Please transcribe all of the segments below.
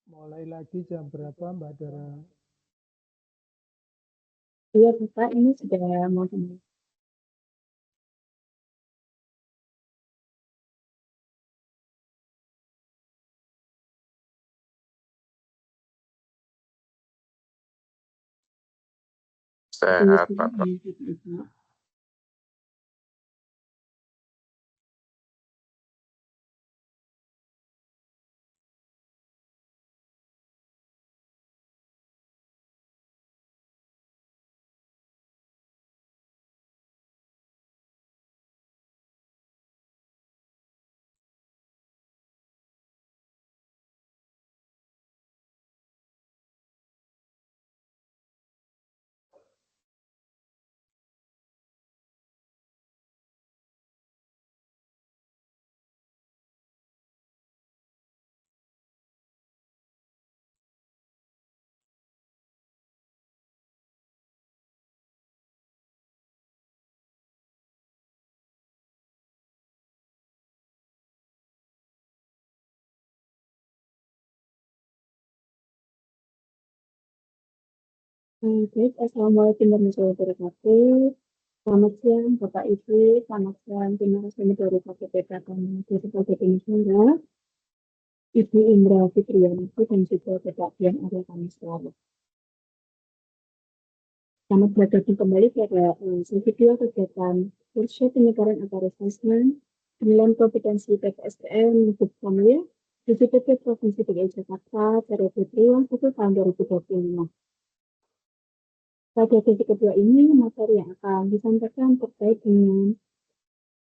Mulai lagi jam berapa Mbak Dara? Iya, Bapak, ini sudah mau dimulai. Sehat, Sudah Pak. Ibu. Baik, Assalamualaikum warahmatullahi wabarakatuh. Selamat siang, Bapak Ibu. Selamat siang, terima kasih dari KPP Pratama dari Kabupaten Nusantara, Ibu Indra Fitriyanti dan juga Bapak Dian Arya Kamiswara. Selamat bergabung kembali pada sesi kedua kegiatan workshop penyegaran atau assessment penilaian kompetensi PPSDM untuk Family di CPP Provinsi DKI Jakarta periode triwulan 1 tahun 2025. Pada sesi kedua ini, materi yang akan disampaikan terkait dengan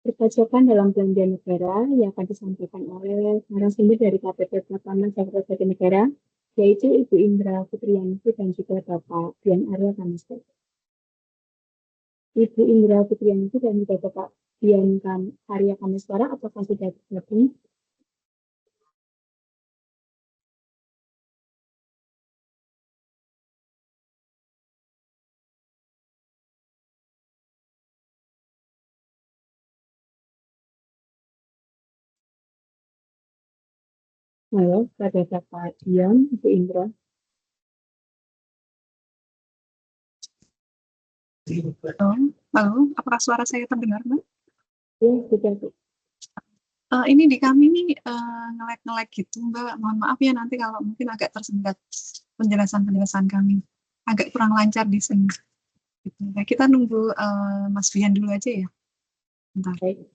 perpajakan dalam belanja negara yang akan disampaikan oleh narasumber dari KPP Pratama Jakarta Jatinegara, yaitu Ibu Indra Fitriyanti dan juga Bapak Dian Arya Kamiswara. Ibu Indra Fitriyanti dan juga Bapak Dian Arya Kamiswara, apakah sudah bergabung? Halo, pada Bapak Dian, Ibu Indra. Halo, apakah suara saya terdengar, Mbak? Ya, sudah, Bu. Ini di kami nih nge-lag gitu, Mbak. Mohon maaf ya nanti kalau mungkin agak tersendat penjelasan kami. Agak kurang lancar di sini. Gitu. Nah, kita nunggu Mas Bian dulu aja ya. Bentar. Baik.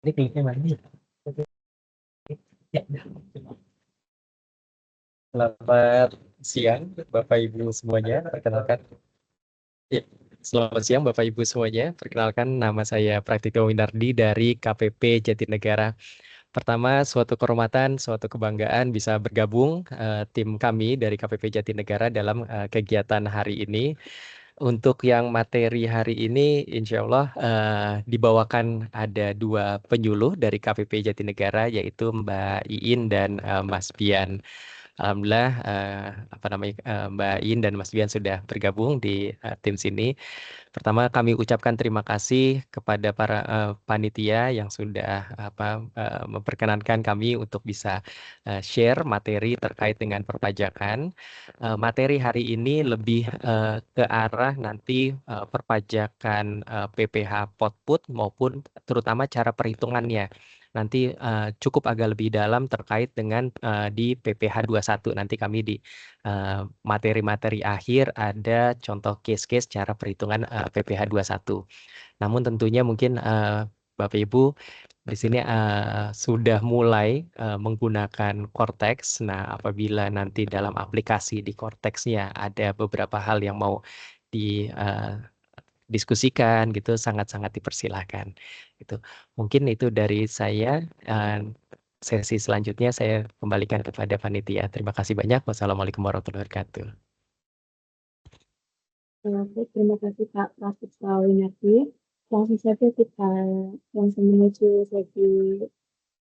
Ini kliknya mana nih? Ya. Selamat siang Bapak Ibu semuanya, perkenalkan. Ya, selamat siang Bapak Ibu semuanya, perkenalkan nama saya Praktiko Winardi dari KPP Jatinegara. Pertama, suatu kehormatan, suatu kebanggaan bisa bergabung tim kami dari KPP Jatinegara dalam kegiatan hari ini. Untuk yang materi hari ini, insya Allah dibawakan ada 2 penyuluh dari KPP Jatinegara, yaitu Mbak Iin dan Mas Bian. Alhamdulillah Mbak In dan Mas Bian sudah bergabung di tim sini. Pertama kami ucapkan terima kasih kepada para panitia yang sudah memperkenankan kami untuk bisa share materi terkait dengan perpajakan. Materi hari ini lebih ke arah nanti perpajakan PPh Potput maupun terutama cara perhitungannya. Nanti cukup agak lebih dalam terkait dengan di PPh 21. Nanti kami di materi-materi akhir ada contoh case-case cara perhitungan PPh 21. Namun tentunya mungkin Bapak Ibu di sini sudah mulai menggunakan Cortex. Nah, apabila nanti dalam aplikasi di Cortex-nya ada beberapa hal yang mau didiskusikan gitu, sangat-sangat dipersilahkan. Gitu. Mungkin itu dari saya. Sesi selanjutnya saya kembalikan kepada panitia. Terima kasih banyak. Wassalamualaikum warahmatullahi wabarakatuh. Oke, terima kasih Pak Pratikto Winardi. Langsung saja kita langsung menuju sesi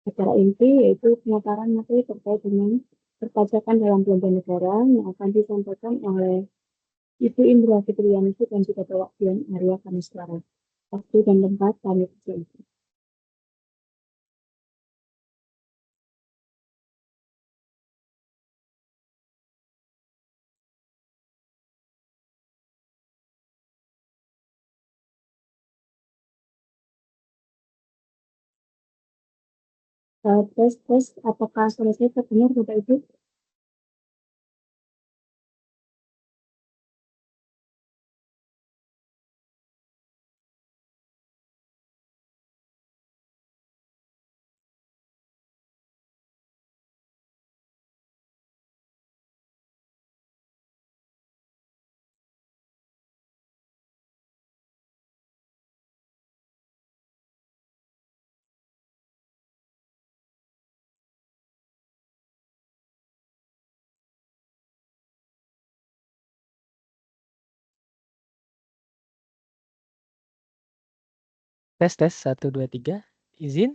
acara inti, yaitu pemaparan materi terkait dengan perpajakan dalam belanja negara yang akan disampaikan oleh Ibu Indra Fitriyanti dan juga Bapak Dian Arya Kaniswara. Waktu dan tempat kami persilakan. Tes, apakah suara saya terdengar Bapak Ibu? Tes 1 2 3. Izin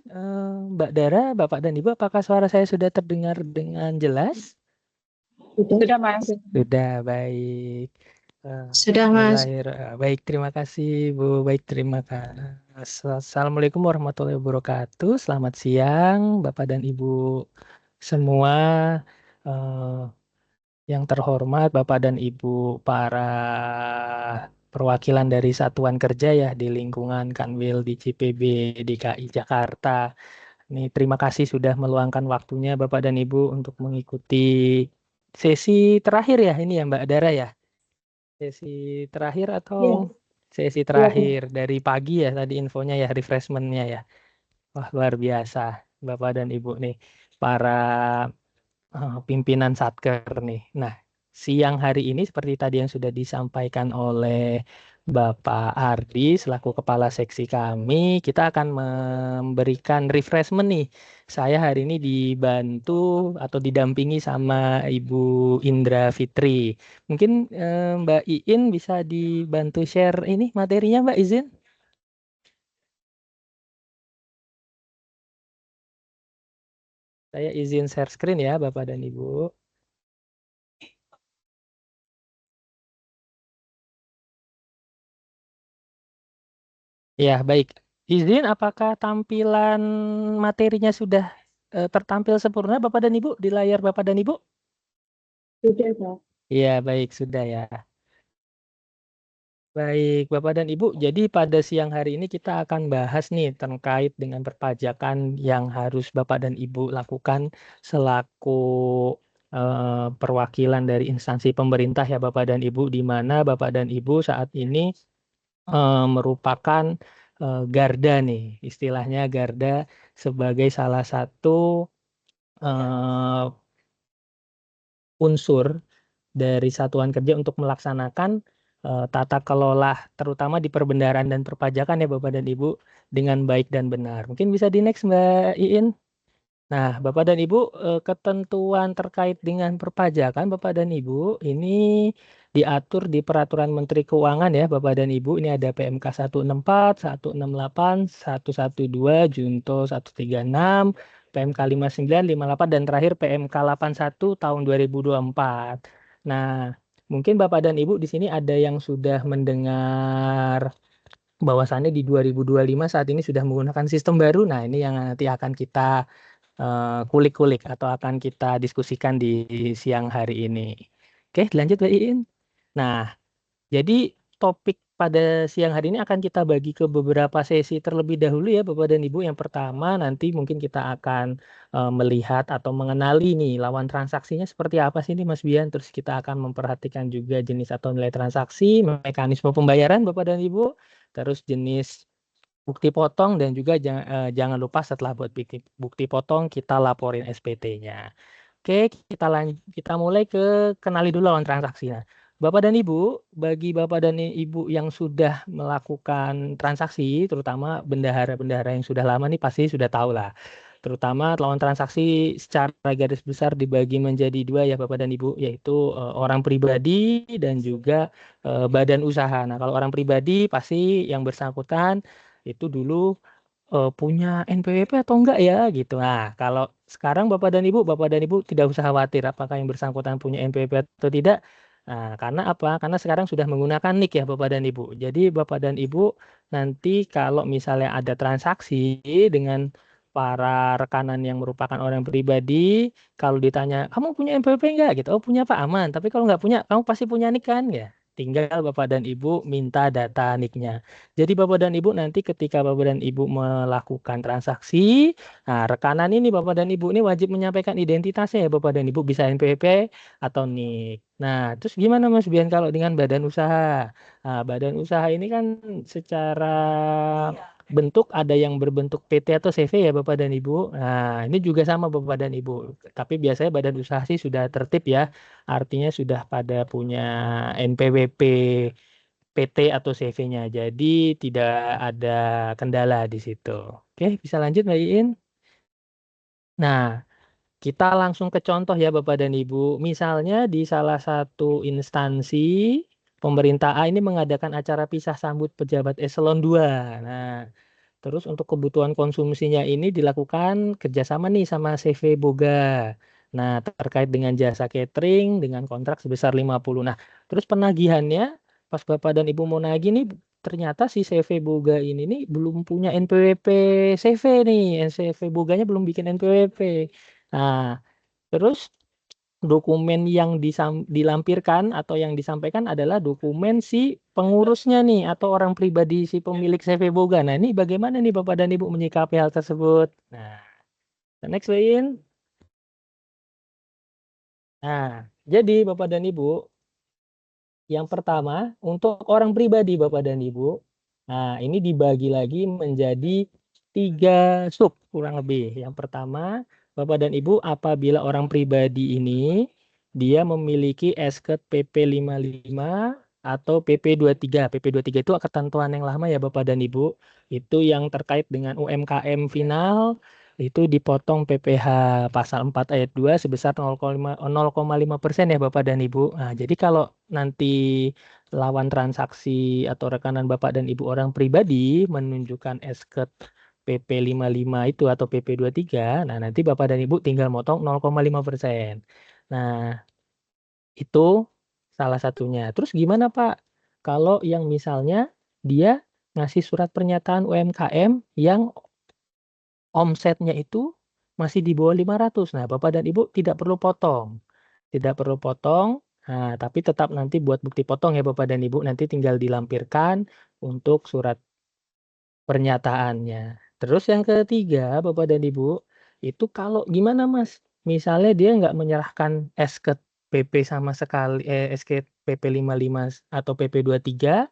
Mbak Dara, Bapak dan Ibu, apakah suara saya sudah terdengar dengan jelas? Sudah, Mas. Sudah, baik. Sudah, Mas. Baik, terima kasih Bu. Baik, terima kasih. Assalamualaikum warahmatullahi wabarakatuh. Selamat siang Bapak dan Ibu semua. Yang terhormat Bapak dan Ibu para perwakilan dari satuan kerja ya di lingkungan Kanwil di CPB DKI Jakarta. Ini terima kasih sudah meluangkan waktunya Bapak dan Ibu untuk mengikuti sesi terakhir ya ini ya Mbak Dara ya. Sesi terakhir atau sesi terakhir dari pagi ya tadi infonya ya refreshmentnya ya. Wah luar biasa Bapak dan Ibu nih para pimpinan Satker nih. Nah, siang hari ini seperti tadi yang sudah disampaikan oleh Bapak Ardi selaku kepala seksi kami, kita akan memberikan refreshment nih. Saya hari ini dibantu atau didampingi sama Ibu Indra Fitri. Mungkin Mbak Iin bisa dibantu share ini materinya Mbak izin? Saya izin share screen ya Bapak dan Ibu. Ya, baik. Izin, apakah tampilan materinya sudah tertampil sempurna Bapak dan Ibu di layar Bapak dan Ibu? Sudah, Pak. Iya, baik, sudah ya. Baik, Bapak dan Ibu. Jadi pada siang hari ini kita akan bahas nih terkait dengan perpajakan yang harus Bapak dan Ibu lakukan selaku perwakilan dari instansi pemerintah ya Bapak dan Ibu, di mana Bapak dan Ibu saat ini merupakan garda nih, istilahnya garda sebagai salah satu unsur dari satuan kerja untuk melaksanakan tata kelola terutama di perbendaharaan dan perpajakan ya Bapak dan Ibu dengan baik dan benar. Mungkin bisa di next Mbak Iin. Nah, Bapak dan Ibu, ketentuan terkait dengan perpajakan Bapak dan Ibu ini diatur di Peraturan Menteri Keuangan ya Bapak dan Ibu. Ini ada PMK 164, 168, 112, Junto 136, PMK 59, 58, dan terakhir PMK 81 tahun 2024. Nah, mungkin Bapak dan Ibu di sini ada yang sudah mendengar bahwasannya di 2025 saat ini sudah menggunakan sistem baru. Nah, ini yang nanti akan kita kulik-kulik atau akan kita diskusikan di siang hari ini. Oke, lanjut Mbak Iin. Nah, jadi topik pada siang hari ini akan kita bagi ke beberapa sesi terlebih dahulu ya Bapak dan Ibu. Yang pertama nanti mungkin kita akan melihat atau mengenali nih lawan transaksinya seperti apa sih ini Mas Bian. Terus kita akan memperhatikan juga jenis atau nilai transaksi, mekanisme pembayaran Bapak dan Ibu. Terus jenis bukti potong dan juga jangan lupa setelah buat bukti potong kita laporin SPT-nya. Oke, kita mulai ke kenali dulu lawan transaksi. Nah, Bapak dan Ibu, bagi Bapak dan Ibu yang sudah melakukan transaksi, terutama bendahara-bendahara yang sudah lama nih pasti sudah tahu lah. Terutama lawan transaksi secara garis besar dibagi menjadi dua ya Bapak dan Ibu, yaitu orang pribadi dan juga badan usaha. Nah, kalau orang pribadi pasti yang bersangkutan itu dulu punya NPWP atau enggak ya gitu. Nah, kalau sekarang Bapak dan Ibu tidak usah khawatir apakah yang bersangkutan punya NPWP atau tidak. Nah, karena apa? Karena sekarang sudah menggunakan NIK ya Bapak dan Ibu. Jadi Bapak dan Ibu nanti kalau misalnya ada transaksi dengan para rekanan yang merupakan orang pribadi, kalau ditanya, kamu punya NPWP enggak gitu? Oh punya Pak, aman. Tapi kalau nggak punya, kamu pasti punya NIK kan ya? Tinggal Bapak dan Ibu minta data NIK-nya. Jadi Bapak dan Ibu nanti ketika Bapak dan Ibu melakukan transaksi, nah rekanan ini Bapak dan Ibu ini wajib menyampaikan identitasnya ya Bapak dan Ibu, bisa NPWP atau NIK. Nah, terus gimana Mas Bian kalau dengan badan usaha? Nah, badan usaha ini kan secara bentuk ada yang berbentuk PT atau CV ya Bapak dan Ibu. Nah, ini juga sama Bapak dan Ibu. Tapi biasanya badan usaha sih sudah tertib ya. Artinya sudah pada punya NPWP PT atau CV-nya. Jadi tidak ada kendala di situ. Oke, bisa lanjut Mbak Iin. Nah, kita langsung ke contoh ya Bapak dan Ibu. Misalnya di salah satu instansi pemerintah A ini mengadakan acara pisah sambut pejabat eselon 2. Nah, terus untuk kebutuhan konsumsinya ini dilakukan kerjasama nih sama CV Boga. Nah, terkait dengan jasa catering dengan kontrak sebesar 50. Nah, terus penagihannya pas Bapak dan Ibu mau nagih nih ternyata si CV Boga ini nih belum punya NPWP CV nih. CV Boganya belum bikin NPWP. Nah, terus dokumen yang dilampirkan atau yang disampaikan adalah dokumen si pengurusnya nih atau orang pribadi si pemilik CV Boga. Nah, ini bagaimana nih Bapak dan Ibu menyikapi hal tersebut? Nah, next Wain. Nah, jadi Bapak dan Ibu, yang pertama untuk orang pribadi Bapak dan Ibu, nah ini dibagi lagi menjadi 3 sub kurang lebih. Yang pertama, Bapak dan Ibu apabila orang pribadi ini dia memiliki SKED PP 55 atau PP 23. PP 23 itu ketentuan yang lama ya Bapak dan Ibu. Itu yang terkait dengan UMKM final itu dipotong PPh pasal 4 ayat 2 sebesar 0,5% ya Bapak dan Ibu. Nah, jadi kalau nanti lawan transaksi atau rekanan Bapak dan Ibu orang pribadi menunjukkan SKED PP 55 itu atau PP 23, nah nanti Bapak dan Ibu tinggal motong 0,5%. Nah, itu salah satunya. Terus gimana Pak? Kalau yang misalnya dia ngasih surat pernyataan UMKM yang omsetnya itu masih di bawah 500. Nah, Bapak dan Ibu tidak perlu potong. Tidak perlu potong. Nah, tapi tetap nanti buat bukti potong ya Bapak dan Ibu nanti tinggal dilampirkan untuk surat pernyataannya. Terus yang ketiga, Bapak dan Ibu, itu kalau gimana Mas? Misalnya dia nggak menyerahkan SKED PP sama sekali, SKED PP 55 atau PP 23,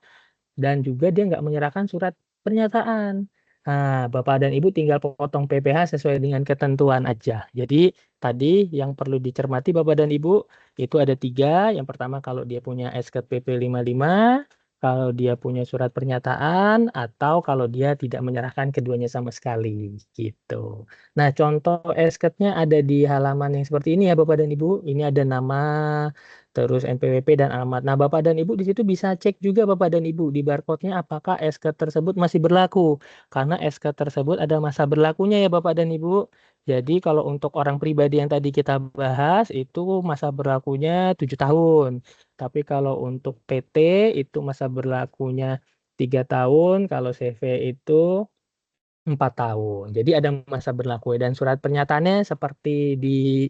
dan juga dia nggak menyerahkan surat pernyataan. Nah, Bapak dan Ibu tinggal potong PPh sesuai dengan ketentuan aja. Jadi tadi yang perlu dicermati Bapak dan Ibu itu ada 3. Yang pertama kalau dia punya SKED PP 55, kalau dia punya surat pernyataan, atau kalau dia tidak menyerahkan keduanya sama sekali, gitu. Nah, contoh SK-nya ada di halaman yang seperti ini ya, Bapak dan Ibu. Ini ada nama, terus NPWP dan alamat. Nah, Bapak dan Ibu di situ bisa cek juga Bapak dan Ibu di barcode-nya apakah SK tersebut masih berlaku. Karena SK tersebut ada masa berlakunya ya Bapak dan Ibu. Jadi kalau untuk orang pribadi yang tadi kita bahas itu masa berlakunya 7 tahun. Tapi kalau untuk PT itu masa berlakunya 3 tahun, kalau CV itu 4 tahun. Jadi ada masa berlaku dan surat pernyataannya seperti di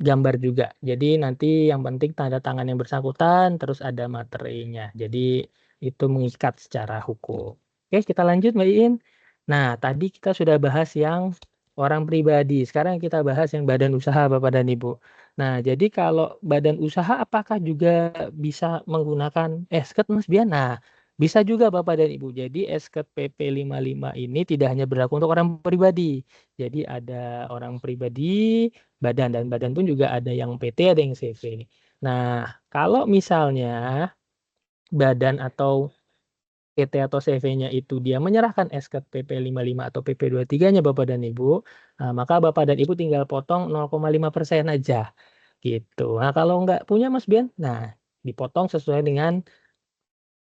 gambar juga. Jadi nanti yang penting tanda tangan yang bersangkutan terus ada materinya. Jadi itu mengikat secara hukum. Oke, kita lanjut Mbak Iin. Nah, tadi kita sudah bahas yang orang pribadi. Sekarang kita bahas yang badan usaha Bapak dan Ibu. Nah, jadi kalau badan usaha apakah juga bisa menggunakan esket Mas Bian? Nah, bisa juga Bapak dan Ibu. Jadi esket PP 55 ini tidak hanya berlaku untuk orang pribadi. Jadi ada orang pribadi, badan, dan badan pun juga ada yang PT, ada yang CV. Nah, kalau misalnya badan atau PT atau CV-nya itu dia menyerahkan esket PP 55 atau PP 23-nya Bapak dan Ibu, maka Bapak dan Ibu tinggal potong 0,5% aja. Gitu. Nah, kalau nggak punya Mas Bian, nah dipotong sesuai dengan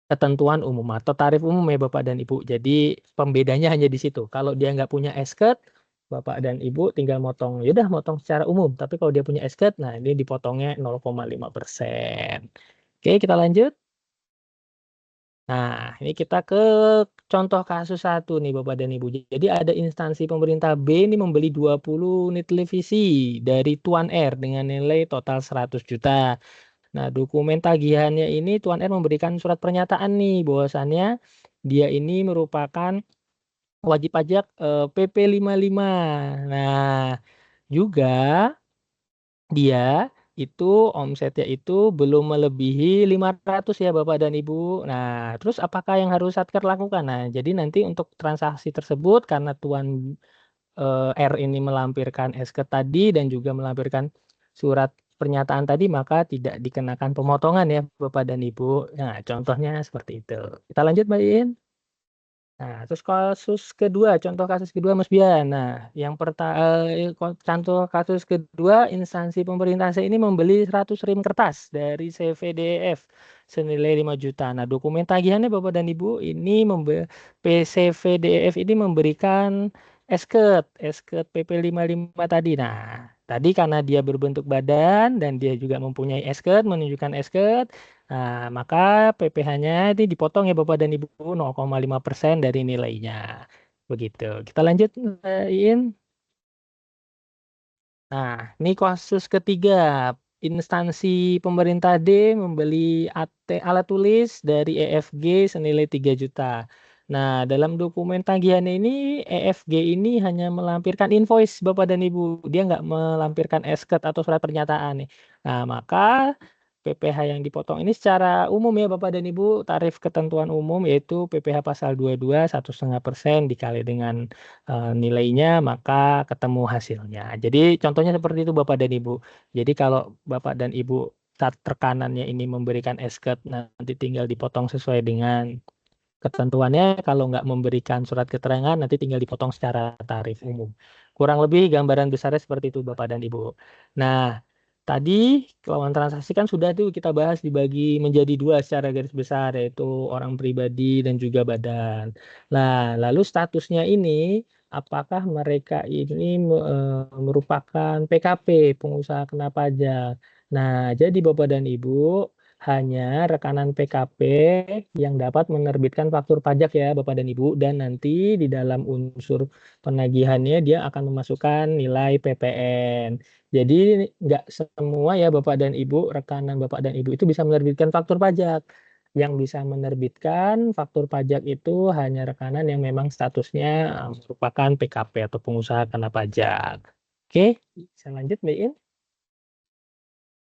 ketentuan umum atau tarif umum ya Bapak dan Ibu. Jadi pembedanya hanya di situ. Kalau dia nggak punya esket, Bapak dan Ibu tinggal motong, yaudah motong secara umum. Tapi kalau dia punya esket, nah ini dipotongnya 0,5%. Oke, kita lanjut. Nah, ini kita ke contoh kasus 1 nih Bapak dan Ibu. Jadi ada instansi pemerintah B ini membeli 20 unit televisi dari Tuan R dengan nilai total 100 juta. Nah, dokumen tagihannya ini Tuan R memberikan surat pernyataan nih bahwasannya dia ini merupakan wajib pajak PP 55. Nah, juga dia itu omsetnya itu belum melebihi 500 ya Bapak dan Ibu. Nah, terus apakah yang harus Satker lakukan? Nah, jadi nanti untuk transaksi tersebut karena Tuan R ini melampirkan SK tadi dan juga melampirkan surat pernyataan tadi maka tidak dikenakan pemotongan ya Bapak dan Ibu. Nah, contohnya seperti itu. Kita lanjut Mbak Iin. Nah, terus contoh kasus kedua Mas Bian. Nah, yang contoh kasus kedua, instansi pemerintah saya ini membeli 100 rim kertas dari CVDF senilai 5 juta. Nah, dokumen tagihannya Bapak dan Ibu ini PCVDF ini memberikan esket PP 55 tadi. Nah, tadi karena dia berbentuk badan dan dia juga mempunyai esket, menunjukkan esket, nah, maka PPh-nya ini dipotong ya Bapak dan Ibu 0,5% dari nilainya. Begitu. Kita lanjut, Mbak Iin. Nah, ini kasus ketiga. Instansi pemerintah D membeli alat tulis dari EFG senilai 3 juta. Nah, dalam dokumen tagihannya ini, EFG ini hanya melampirkan invoice Bapak dan Ibu. Dia nggak melampirkan esket atau surat pernyataan nih. Nah, maka PPh yang dipotong ini secara umum ya Bapak dan Ibu, tarif ketentuan umum yaitu PPh pasal 22 1,5% dikali dengan nilainya maka ketemu hasilnya. Jadi contohnya seperti itu Bapak dan Ibu. Jadi kalau Bapak dan Ibu saat rekanannya ini memberikan esket nanti tinggal dipotong sesuai dengan ketentuannya. Kalau nggak memberikan surat keterangan nanti tinggal dipotong secara tarif umum. Kurang lebih gambaran besarnya seperti itu Bapak dan Ibu. Nah, tadi kelawan transaksi kan sudah tuh kita bahas dibagi menjadi 2 secara garis besar yaitu orang pribadi dan juga badan. Nah, lalu statusnya ini apakah mereka ini merupakan PKP, pengusaha kena pajak. Nah, jadi Bapak dan Ibu hanya rekanan PKP yang dapat menerbitkan faktur pajak ya Bapak dan Ibu, dan nanti di dalam unsur penagihannya dia akan memasukkan nilai PPN. Jadi nggak semua ya Bapak dan Ibu, rekanan Bapak dan Ibu itu bisa menerbitkan faktur pajak. Yang bisa menerbitkan faktur pajak itu hanya rekanan yang memang statusnya merupakan PKP atau pengusaha kena pajak. Oke, bisa lanjut Mbak In.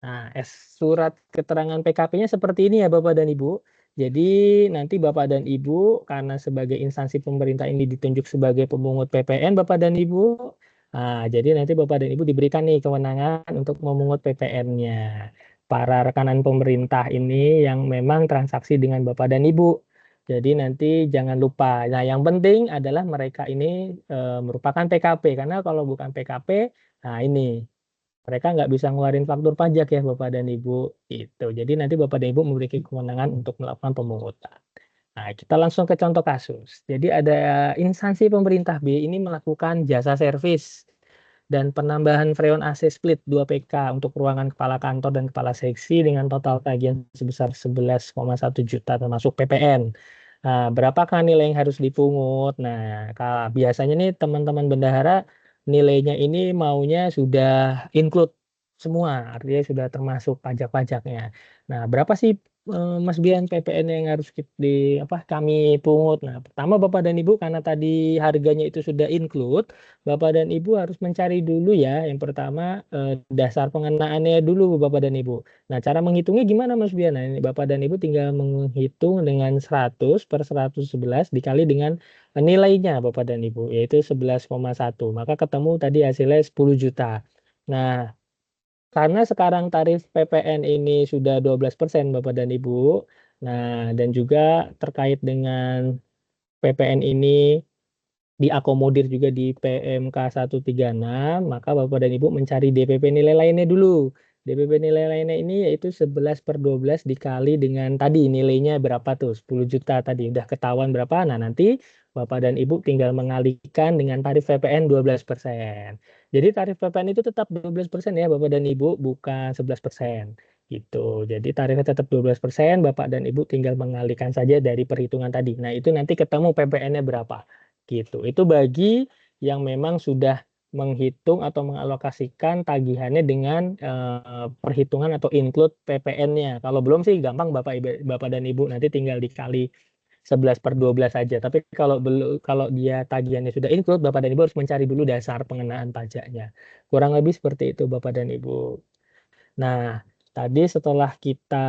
Nah, surat keterangan PKP-nya seperti ini ya Bapak dan Ibu. Jadi nanti Bapak dan Ibu karena sebagai instansi pemerintah ini ditunjuk sebagai pemungut PPN Bapak dan Ibu. Nah, jadi nanti Bapak dan Ibu diberikan nih kewenangan untuk memungut PPN-nya. para rekanan pemerintah ini yang memang transaksi dengan Bapak dan Ibu. Jadi nanti jangan lupa. Nah, yang penting adalah mereka ini merupakan PKP, karena kalau bukan PKP, nah ini mereka nggak bisa ngeluarin faktur pajak ya Bapak dan Ibu. Itu. Jadi nanti Bapak dan Ibu memiliki kewenangan untuk melakukan pemungutan. Nah, kita langsung ke contoh kasus. Jadi ada instansi pemerintah B ini melakukan jasa servis dan penambahan freon AC split 2 PK untuk ruangan kepala kantor dan kepala seksi dengan total tagihan sebesar 11,1 juta termasuk PPN. Nah, berapakah nilai yang harus dipungut? Nah, kalau biasanya nih teman-teman bendahara nilainya ini maunya sudah include semua, artinya sudah termasuk pajak-pajaknya. Nah, berapa sih Mas Bian PPN yang harus kami pungut? Nah, pertama Bapak dan Ibu karena tadi harganya itu sudah include, Bapak dan Ibu harus mencari dulu ya. Yang pertama dasar pengenaannya dulu Bapak dan Ibu. Nah, cara menghitungnya gimana Mas Bian? Nah, ini Bapak dan Ibu tinggal menghitung dengan 100 per 111 dikali dengan nilainya Bapak dan Ibu, yaitu 11,1. Maka ketemu tadi hasilnya 10 juta. Nah, karena sekarang tarif PPN ini sudah 12% Bapak dan Ibu. Nah, dan juga terkait dengan PPN ini diakomodir juga di PMK 136, maka Bapak dan Ibu mencari DPP nilai lainnya dulu. DPP nilai lainnya ini yaitu 11 per 12 dikali dengan tadi nilainya berapa tuh, 10 juta tadi. Udah ketahuan berapa, nah nanti Bapak dan Ibu tinggal mengalihkan dengan tarif PPN 12%. Jadi tarif PPN itu tetap 12% ya Bapak dan Ibu, bukan 11%. Gitu. Jadi tarifnya tetap 12%, Bapak dan Ibu tinggal mengalihkan saja dari perhitungan tadi. Nah, itu nanti ketemu PPN-nya berapa. Gitu. Itu bagi yang memang sudah menghitung atau mengalokasikan tagihannya dengan perhitungan atau include PPN-nya. Kalau belum sih gampang Bapak dan Ibu nanti tinggal dikali 11 per 12 saja. Tapi kalau belum, kalau dia tagihannya sudah include, Bapak dan Ibu harus mencari dulu dasar pengenaan pajaknya. Kurang lebih seperti itu Bapak dan Ibu. Nah, tadi setelah kita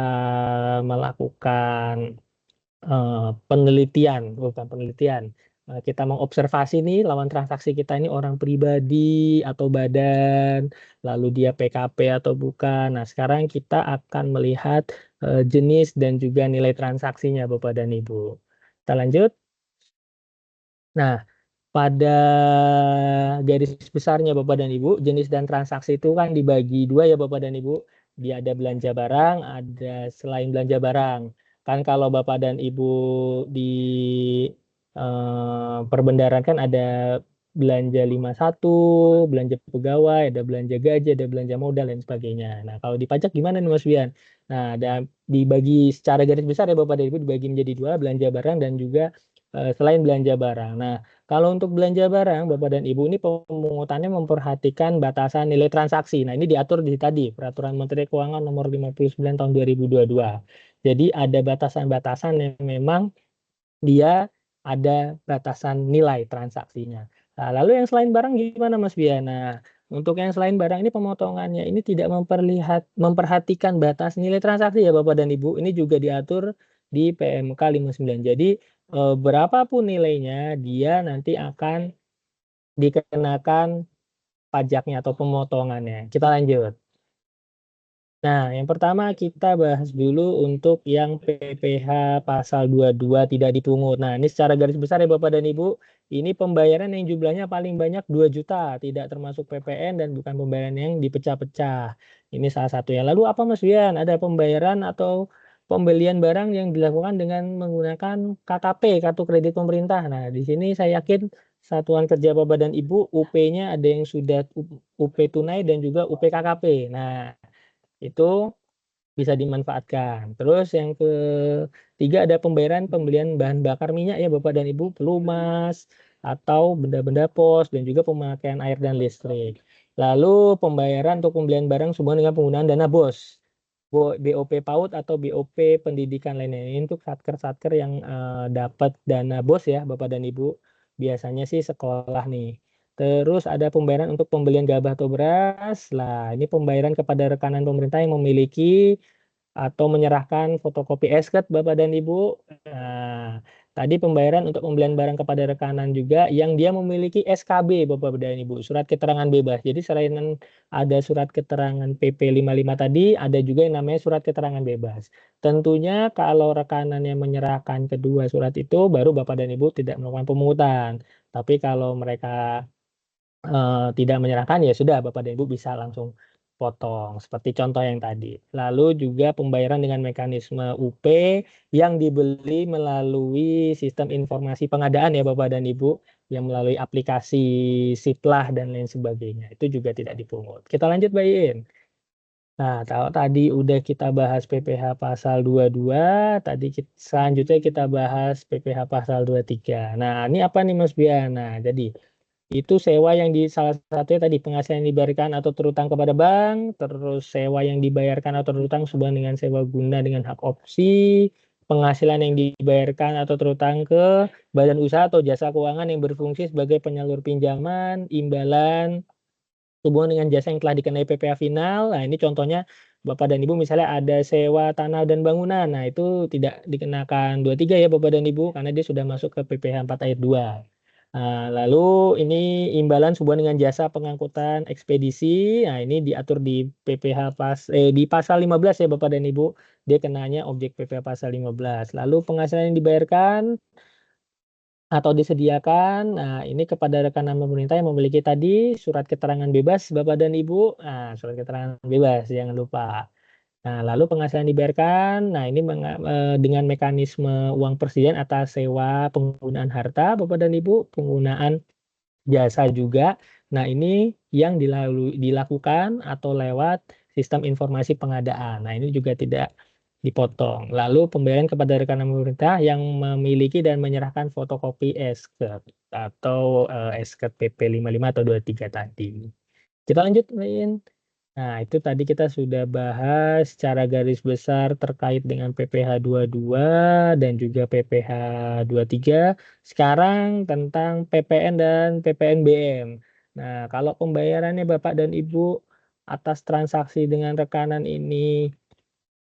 melakukan penelitian, bukan penelitian, kita mengobservasi nih lawan transaksi kita ini orang pribadi atau badan, lalu dia PKP atau bukan. Nah, sekarang kita akan melihat jenis dan juga nilai transaksinya Bapak dan Ibu. Kita lanjut. Nah, pada garis besarnya Bapak dan Ibu, jenis dan transaksi itu kan dibagi dua ya Bapak dan Ibu. Dia ada belanja barang, ada selain belanja barang. Kan kalau Bapak dan Ibu di perbendaharaan kan ada belanja 51, belanja pegawai, ada belanja gaji, ada belanja modal dan sebagainya. Nah, kalau di pajak gimana nih Mas Bian? Nah, ada dibagi secara garis besar ya Bapak dan Ibu dibagi menjadi dua, belanja barang dan juga selain belanja barang. Nah, kalau untuk belanja barang, Bapak dan Ibu ini pemungutannya memperhatikan batasan nilai transaksi. Nah, ini diatur di tadi, Peraturan Menteri Keuangan Nomor 59 Tahun 2022. Jadi ada batasan-batasan yang memang dia ada batasan nilai transaksinya. Nah, lalu yang selain barang gimana Mas Biana? Untuk yang selain barang ini pemotongannya ini tidak memperhatikan batas nilai transaksi ya Bapak dan Ibu. Ini juga diatur di PMK 59. Jadi berapapun nilainya dia nanti akan dikenakan pajaknya atau pemotongannya. Kita lanjut. Nah, yang pertama kita bahas dulu untuk yang PPh pasal 22 tidak dipungut. Nah, ini secara garis besar ya Bapak dan Ibu, ini pembayaran yang jumlahnya paling banyak 2 juta, tidak termasuk PPN dan bukan pembayaran yang dipecah-pecah. Ini salah satunya. Lalu apa Mas Bian? Ada pembayaran atau pembelian barang yang dilakukan dengan menggunakan KKP, kartu kredit pemerintah. Nah, di sini saya yakin Satuan Kerja Bapak dan Ibu, UP-nya ada yang sudah UP tunai dan juga UP KKP. Nah, itu bisa dimanfaatkan. Terus yang ketiga ada pembayaran pembelian bahan bakar minyak ya Bapak dan Ibu, pelumas atau benda-benda pos dan juga pemakaian air dan listrik. Lalu pembayaran untuk pembelian barang sehubungan dengan penggunaan dana BOS. BOP PAUD atau BOP pendidikan lainnya. Ini untuk satker-satker yang dapat dana BOS ya Bapak dan Ibu. Biasanya sih sekolah nih. Terus ada pembayaran untuk pembelian gabah atau beras. Lah, ini pembayaran kepada rekanan pemerintah yang memiliki atau menyerahkan fotokopi SK Bapak dan Ibu. Nah, Tadi pembayaran untuk pembelian barang kepada rekanan juga yang dia memiliki SKB, Bapak dan Ibu, surat keterangan bebas. Jadi selain ada surat keterangan PP 55 tadi, ada juga yang namanya surat keterangan bebas. Tentunya kalau rekanannya menyerahkan kedua surat itu, baru Bapak dan Ibu tidak melakukan pemungutan. Tapi kalau mereka tidak menyerahkan, ya sudah, Bapak dan Ibu bisa langsung potong seperti contoh yang tadi. Lalu juga pembayaran dengan mekanisme UP yang dibeli melalui sistem informasi pengadaan ya Bapak dan Ibu, yang melalui aplikasi Siplah dan lain sebagainya. Itu juga tidak dipungut. Kita lanjut, Mbak Iin. Nah, kalau tadi udah kita bahas PPh pasal 22, tadi selanjutnya kita bahas PPh pasal 23. Nah, ini apa nih Mas Bian? Nah, jadi itu sewa yang di salah satunya tadi penghasilan yang dibayarkan atau terutang kepada bank, terus sewa yang dibayarkan atau terutang hubungan dengan sewa guna dengan hak opsi, penghasilan yang dibayarkan atau terutang ke badan usaha atau jasa keuangan yang berfungsi sebagai penyalur pinjaman, imbalan, hubungan dengan jasa yang telah dikenai PPh final. Nah, ini contohnya Bapak dan Ibu misalnya ada sewa tanah dan bangunan. Nah, itu tidak dikenakan 23 ya Bapak dan Ibu karena dia sudah masuk ke PPh 4 ayat 2. Nah, lalu ini imbalan hubungan dengan jasa pengangkutan ekspedisi. Nah, ini diatur di di pasal 15 ya Bapak dan Ibu. Dia kenanya objek PPh pasal 15. Lalu penghasilan yang dibayarkan atau disediakan. Nah, ini kepada rekanan pemerintah yang memiliki tadi surat keterangan bebas Bapak dan Ibu. Nah, surat keterangan bebas jangan lupa. Nah, lalu penghasilan dibayarkan. Nah, ini dengan mekanisme uang persediaan atas sewa penggunaan harta Bapak dan Ibu, penggunaan jasa juga. Nah, ini yang dilakukan atau lewat sistem informasi pengadaan. Nah, ini juga tidak dipotong. Lalu pembayaran kepada rekanan pemerintah yang memiliki dan menyerahkan fotokopi SKED atau SKED PP 55 atau 23 tadi. Kita lanjut, Mbak In. Nah, itu tadi kita sudah bahas secara garis besar terkait dengan PPh 22 dan juga PPh 23. Sekarang tentang PPN dan PPNBM. Nah, kalau pembayarannya Bapak dan Ibu atas transaksi dengan rekanan ini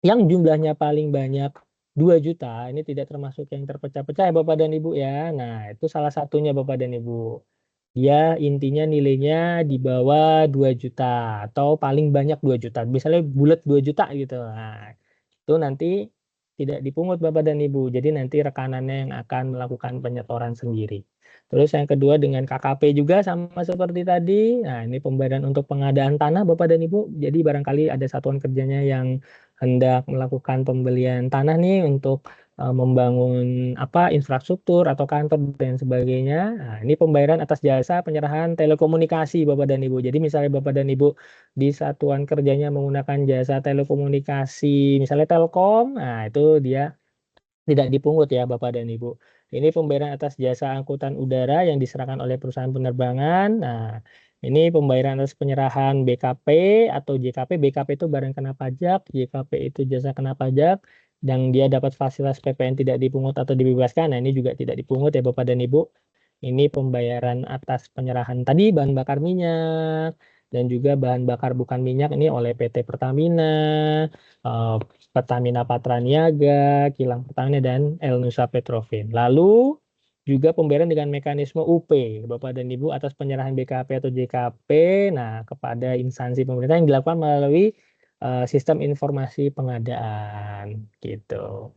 yang jumlahnya paling banyak 2 juta, ini tidak termasuk yang terpecah-pecah ya Bapak dan Ibu ya. Nah, itu salah satunya Bapak dan Ibu. Dia intinya nilainya di bawah 2 juta atau paling banyak 2 juta. Misalnya bulat 2 juta gitu. Nah, itu nanti tidak dipungut Bapak dan Ibu. Jadi nanti rekanannya yang akan melakukan penyetoran sendiri. Terus yang kedua dengan KKP juga sama seperti tadi. Nah, ini pembayaran untuk pengadaan tanah Bapak dan Ibu. Jadi barangkali ada satuan kerjanya yang hendak melakukan pembelian tanah nih untuk membangun infrastruktur atau kantor dan sebagainya. Nah, ini pembayaran atas jasa penyerahan telekomunikasi Bapak dan Ibu. Jadi misalnya Bapak dan Ibu di satuan kerjanya menggunakan jasa telekomunikasi, misalnya Telkom, nah itu dia tidak dipungut ya Bapak dan Ibu. Ini pembayaran atas jasa angkutan udara yang diserahkan oleh perusahaan penerbangan. Nah, ini pembayaran atas penyerahan BKP atau JKP. BKP itu barang kena pajak, JKP itu jasa kena pajak, dan dia dapat fasilitas PPN tidak dipungut atau dibebaskan. Nah, ini juga tidak dipungut ya Bapak dan Ibu. Ini pembayaran atas penyerahan tadi bahan bakar minyak dan juga bahan bakar bukan minyak ini oleh PT Pertamina, Pertamina Patraniaga, Kilang Pertamina, dan El Nusa Petrofin. Lalu juga pembayaran dengan mekanisme UP, Bapak dan Ibu, atas penyerahan BKP atau JKP, nah kepada instansi pemerintah yang dilakukan melalui sistem informasi pengadaan, gitu.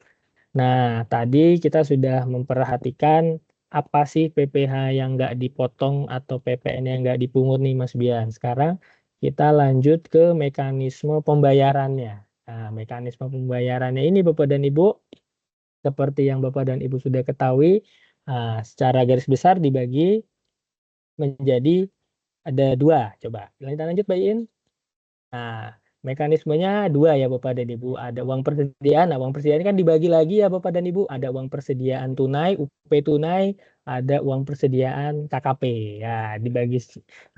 Nah, tadi kita sudah memperhatikan apa sih PPh yang nggak dipotong atau PPN yang nggak dipungut nih Mas Bian. Sekarang kita lanjut ke mekanisme pembayarannya. Nah, mekanisme pembayarannya ini Bapak dan Ibu, seperti yang Bapak dan Ibu sudah ketahui, secara garis besar dibagi menjadi ada 2. Coba kita lanjut Mbak In. Nah, mekanismenya 2 ya Bapak dan Ibu. Ada uang persediaan. Nah, uang persediaan kan dibagi lagi ya Bapak dan Ibu. Ada uang persediaan tunai, UP tunai, ada uang persediaan KKP. Ya, dibagi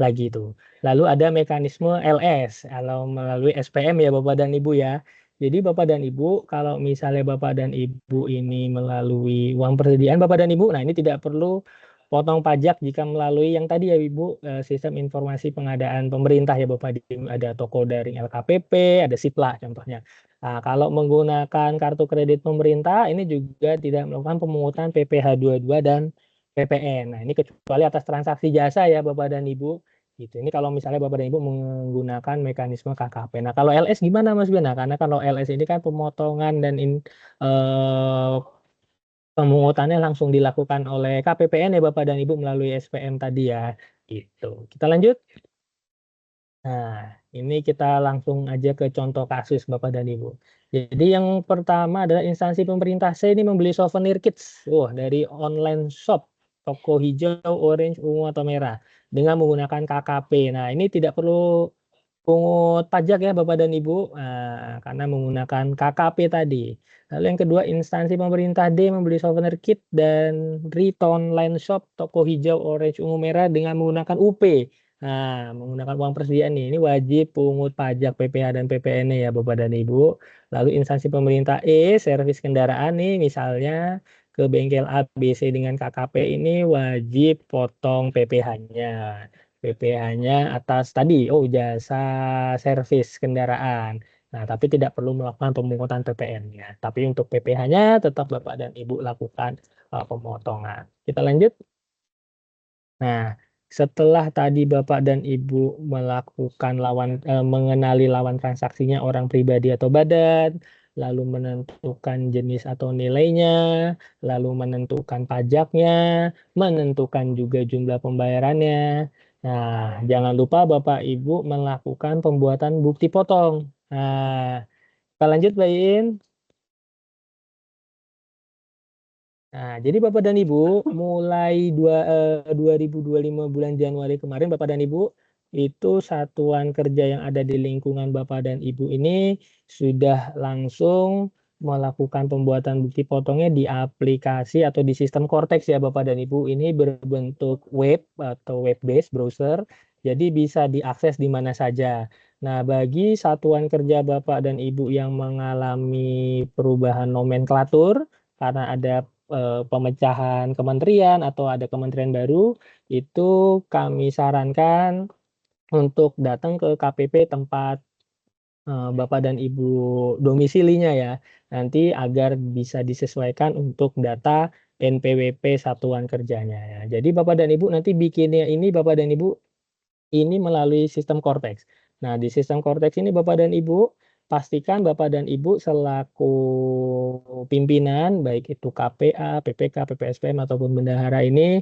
lagi itu. Lalu ada mekanisme LS, kalau melalui SPM ya Bapak dan Ibu ya. Jadi Bapak dan Ibu, kalau misalnya Bapak dan Ibu ini melalui uang persediaan Bapak dan Ibu, nah ini tidak perlu potong pajak jika melalui yang tadi ya Ibu, sistem informasi pengadaan pemerintah ya Bapak, ada toko daring LKPP, ada Siplah contohnya. Nah, kalau menggunakan kartu kredit pemerintah, ini juga tidak melakukan pemungutan PPh 22 dan PPN. Nah, ini kecuali atas transaksi jasa ya, Bapak dan Ibu. Gitu. Ini kalau misalnya Bapak dan Ibu menggunakan mekanisme KKP. Nah, kalau LS gimana, Mas Bian? Nah, karena kalau LS ini kan pemotongan dan eh, pemungutannya langsung dilakukan oleh KPPN ya, Bapak dan Ibu, melalui SPM tadi ya. Gitu. Kita lanjut. Nah, ini kita langsung aja ke contoh kasus Bapak dan Ibu. Jadi yang pertama adalah instansi pemerintah C ini membeli souvenir kits dari online shop toko hijau, orange, ungu atau merah dengan menggunakan KKP. Nah, ini tidak perlu pungut pajak ya Bapak dan Ibu, karena menggunakan KKP tadi. Lalu yang kedua, instansi pemerintah D membeli souvenir kit dan retail online shop toko hijau, orange, ungu, merah dengan menggunakan UP. Nah, menggunakan uang persediaan nih, ini wajib pungut pajak PPh dan PPN ya Bapak dan Ibu. Lalu instansi pemerintah E, servis kendaraan nih, misalnya ke bengkel A, B, C dengan KKP ini wajib potong PPh-nya. PPh-nya atas tadi, jasa servis kendaraan. Nah, tapi tidak perlu melakukan pemungutan PPN-nya. Tapi untuk PPh-nya tetap Bapak dan Ibu lakukan pemotongan. Kita lanjut. Nah, setelah tadi Bapak dan Ibu melakukan mengenali lawan transaksinya orang pribadi atau badan, lalu menentukan jenis atau nilainya, lalu menentukan pajaknya, menentukan juga jumlah pembayarannya. Nah, jangan lupa Bapak Ibu melakukan pembuatan bukti potong. Nah, kita lanjut, Mbak Iin. Nah, jadi Bapak dan Ibu, mulai 2025 bulan Januari kemarin, Bapak dan Ibu, itu satuan kerja yang ada di lingkungan Bapak dan Ibu ini sudah langsung melakukan pembuatan bukti potongnya di aplikasi atau di sistem Cortex ya Bapak dan Ibu. Ini berbentuk web atau web-based browser, jadi bisa diakses di mana saja. Nah, bagi satuan kerja Bapak dan Ibu yang mengalami perubahan nomenklatur, karena ada pemecahan kementerian atau ada kementerian baru, itu kami sarankan untuk datang ke KPP tempat Bapak dan Ibu domisilinya ya, nanti agar bisa disesuaikan untuk data NPWP satuan kerjanya ya. Jadi Bapak dan Ibu nanti bikinnya ini Bapak dan Ibu ini melalui sistem Cortex. Nah, di sistem Cortex ini Bapak dan Ibu pastikan Bapak dan Ibu selaku pimpinan, baik itu KPA, PPK, PPSPM, ataupun bendahara ini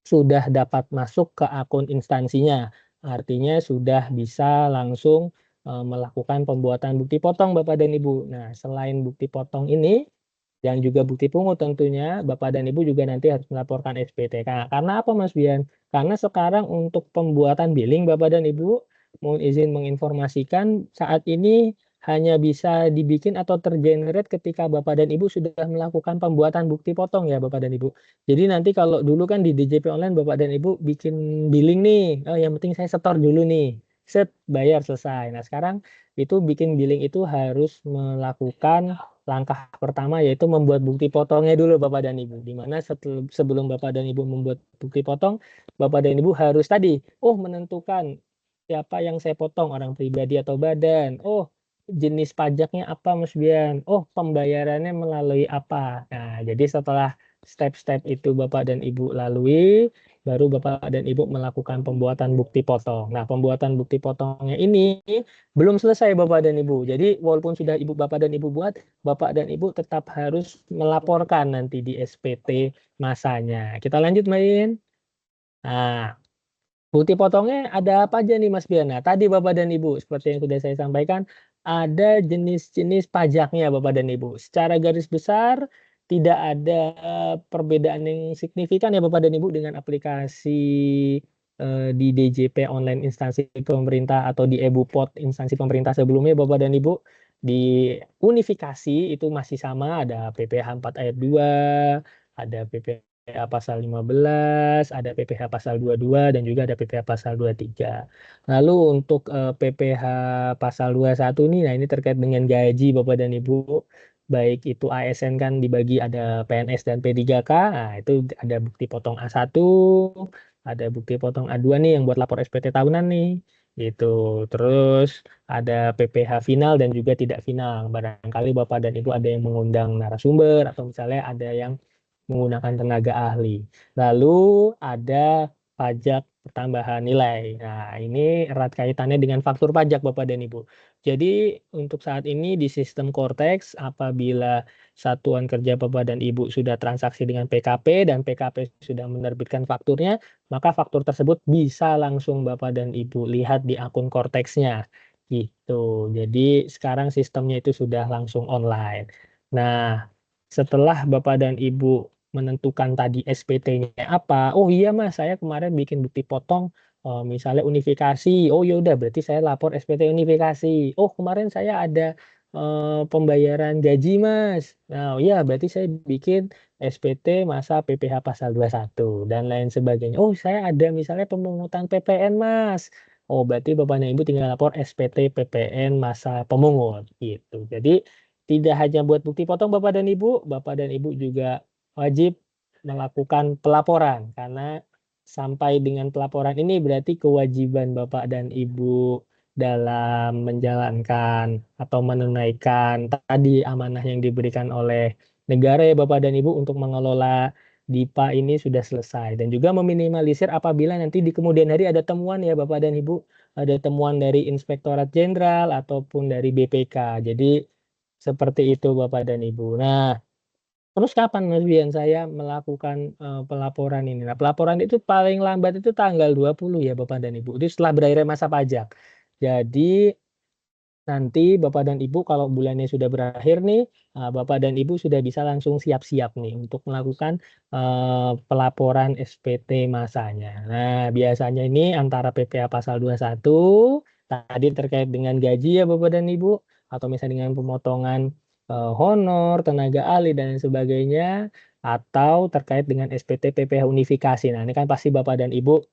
sudah dapat masuk ke akun instansinya. Artinya sudah bisa langsung melakukan pembuatan bukti potong Bapak dan Ibu. Nah, selain bukti potong ini, dan juga bukti pungut tentunya, Bapak dan Ibu juga nanti harus melaporkan SPTK. Karena apa Mas Bian? Karena sekarang untuk pembuatan billing Bapak dan Ibu, mohon izin menginformasikan saat ini hanya bisa dibikin atau tergenerate ketika Bapak dan Ibu sudah melakukan pembuatan bukti potong ya Bapak dan Ibu. Jadi nanti kalau dulu kan di DJP online Bapak dan Ibu bikin billing nih, yang penting saya setor dulu nih, set bayar selesai. Nah sekarang itu bikin billing itu harus melakukan langkah pertama yaitu membuat bukti potongnya dulu Bapak dan Ibu. Di mana sebelum Bapak dan Ibu membuat bukti potong, Bapak dan Ibu harus tadi, menentukan siapa yang saya potong, orang pribadi atau badan. Jenis pajaknya apa Mas Bian? Pembayarannya melalui apa? Nah, jadi setelah step-step itu Bapak dan Ibu lalui, baru Bapak dan Ibu melakukan pembuatan bukti potong. Nah, pembuatan bukti potongnya ini belum selesai Bapak dan Ibu. Jadi walaupun sudah Bapak dan Ibu buat, Bapak dan Ibu tetap harus melaporkan nanti di SPT masanya. Kita lanjut, Main. Nah, bukti potongnya ada apa aja nih Mas Biana? Tadi Bapak dan Ibu, seperti yang sudah saya sampaikan, ada jenis-jenis pajaknya Bapak dan Ibu. Secara garis besar, tidak ada perbedaan yang signifikan ya Bapak dan Ibu dengan aplikasi di DJP online instansi pemerintah atau di EBUPOT instansi pemerintah sebelumnya Bapak dan Ibu. Di unifikasi itu masih sama, ada PPh 4 ayat 2, ada PPh pasal 15, ada PPh pasal 22, dan juga ada PPh pasal 23. Lalu untuk PPh pasal 21 nih, nah ini terkait dengan gaji Bapak dan Ibu, baik itu ASN kan dibagi ada PNS dan P3K, nah itu ada bukti potong A1, ada bukti potong A2 nih yang buat lapor SPT tahunan nih. Gitu. Terus ada PPh final dan juga tidak final. Barangkali Bapak dan Ibu ada yang mengundang narasumber atau misalnya ada yang menggunakan tenaga ahli. Lalu ada pajak pertambahan nilai. Nah, ini erat kaitannya dengan faktur pajak Bapak dan Ibu. Jadi untuk saat ini di sistem Cortex apabila satuan kerja Bapak dan Ibu sudah transaksi dengan PKP dan PKP sudah menerbitkan fakturnya, maka faktur tersebut bisa langsung Bapak dan Ibu lihat di akun Cortex-nya. Gitu. Jadi sekarang sistemnya itu sudah langsung online. Nah, setelah Bapak dan Ibu menentukan tadi SPT-nya apa, oh iya Mas, saya kemarin bikin bukti potong misalnya unifikasi. Oh ya udah, berarti saya lapor SPT unifikasi. Oh kemarin saya ada pembayaran gaji Mas. Nah, iya berarti saya bikin SPT masa PPh pasal 21 dan lain sebagainya. Oh, saya ada misalnya pemungutan PPN Mas. Oh, berarti Bapak dan Ibu tinggal lapor SPT PPN masa pemungut gitu. Jadi tidak hanya buat bukti potong Bapak dan Ibu juga wajib melakukan pelaporan karena sampai dengan pelaporan ini berarti kewajiban Bapak dan Ibu dalam menjalankan atau menunaikan tadi amanah yang diberikan oleh negara ya Bapak dan Ibu untuk mengelola DIPA ini sudah selesai dan juga meminimalisir apabila nanti di kemudian hari ada temuan ya Bapak dan Ibu, ada temuan dari Inspektorat Jenderal ataupun dari BPK. Jadi seperti itu Bapak dan Ibu. Nah, terus kapan Mas Bian saya melakukan pelaporan ini? Nah, pelaporan itu paling lambat itu tanggal 20 ya Bapak dan Ibu. Itu setelah berakhirnya masa pajak. Jadi nanti Bapak dan Ibu kalau bulannya sudah berakhir nih, Bapak dan Ibu sudah bisa langsung siap-siap nih untuk melakukan pelaporan SPT masanya. Nah, biasanya ini antara PPh pasal 21 tadi terkait dengan gaji ya Bapak dan Ibu atau misalnya dengan pemotongan honor, tenaga ahli dan lain sebagainya atau terkait dengan SPT PPh unifikasi. Nah, ini kan pasti Bapak dan Ibu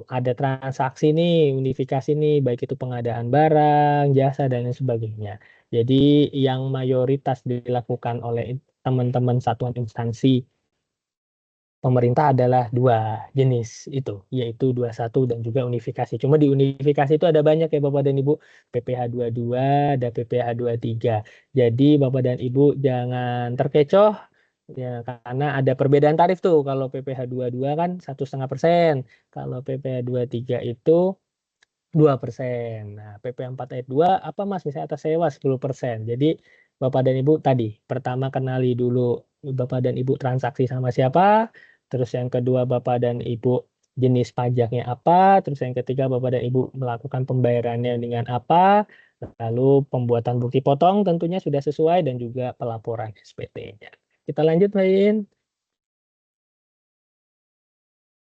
ada transaksi nih, unifikasi nih, baik itu pengadaan barang, jasa, dan lain sebagainya. Jadi yang mayoritas dilakukan oleh teman-teman satuan instansi pemerintah adalah dua jenis itu, yaitu 21 dan juga unifikasi. Cuma di unifikasi itu ada banyak ya Bapak dan Ibu, PPh 22, ada PPh 23. Jadi Bapak dan Ibu jangan terkecoh ya karena ada perbedaan tarif tuh. Kalau PPh 22 kan 1,5%, kalau PPh 23 itu 2%. Nah, PP 4 ayat 2 apa Mas? Misalnya atas sewa 10%. Jadi Bapak dan Ibu tadi pertama kenali dulu Bapak dan Ibu transaksi sama siapa, terus yang kedua Bapak dan Ibu jenis pajaknya apa, terus yang ketiga Bapak dan Ibu melakukan pembayarannya dengan apa, lalu pembuatan bukti potong tentunya sudah sesuai dan juga pelaporan SPT-nya. Kita lanjut, Mbak In.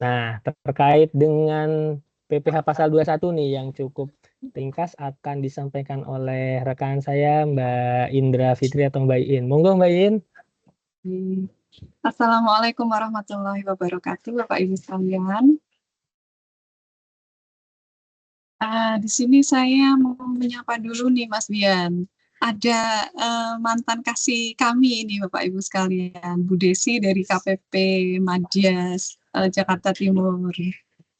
Nah, terkait dengan PPh pasal 21 nih yang cukup ringkas akan disampaikan oleh rekan saya Mbak Indra Fitri atau Mbak In. Monggo Mbak In. Assalamualaikum warahmatullahi wabarakatuh, Bapak Ibu sekalian. Di sini saya mau menyapa dulu nih Mas Bian. Ada mantan kasih kami ini Bapak Ibu sekalian, Bu Desi dari KPP Madjas Jakarta Timur.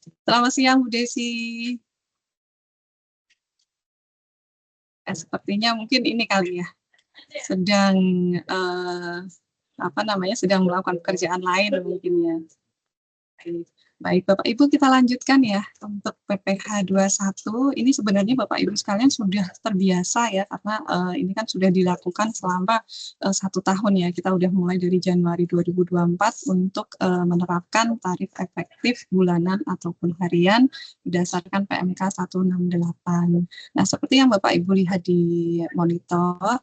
Selamat siang Bu Desi. Sepertinya mungkin ini kali ya, sedang sedang melakukan pekerjaan lain mungkin ya. Baik, Bapak Ibu kita lanjutkan ya untuk PPh 21. Ini sebenarnya Bapak Ibu sekalian sudah terbiasa ya karena ini kan sudah dilakukan selama 1 tahun ya. Kita udah mulai dari Januari 2024 untuk menerapkan tarif efektif bulanan ataupun harian berdasarkan PMK 168. Nah, seperti yang Bapak Ibu lihat di monitor,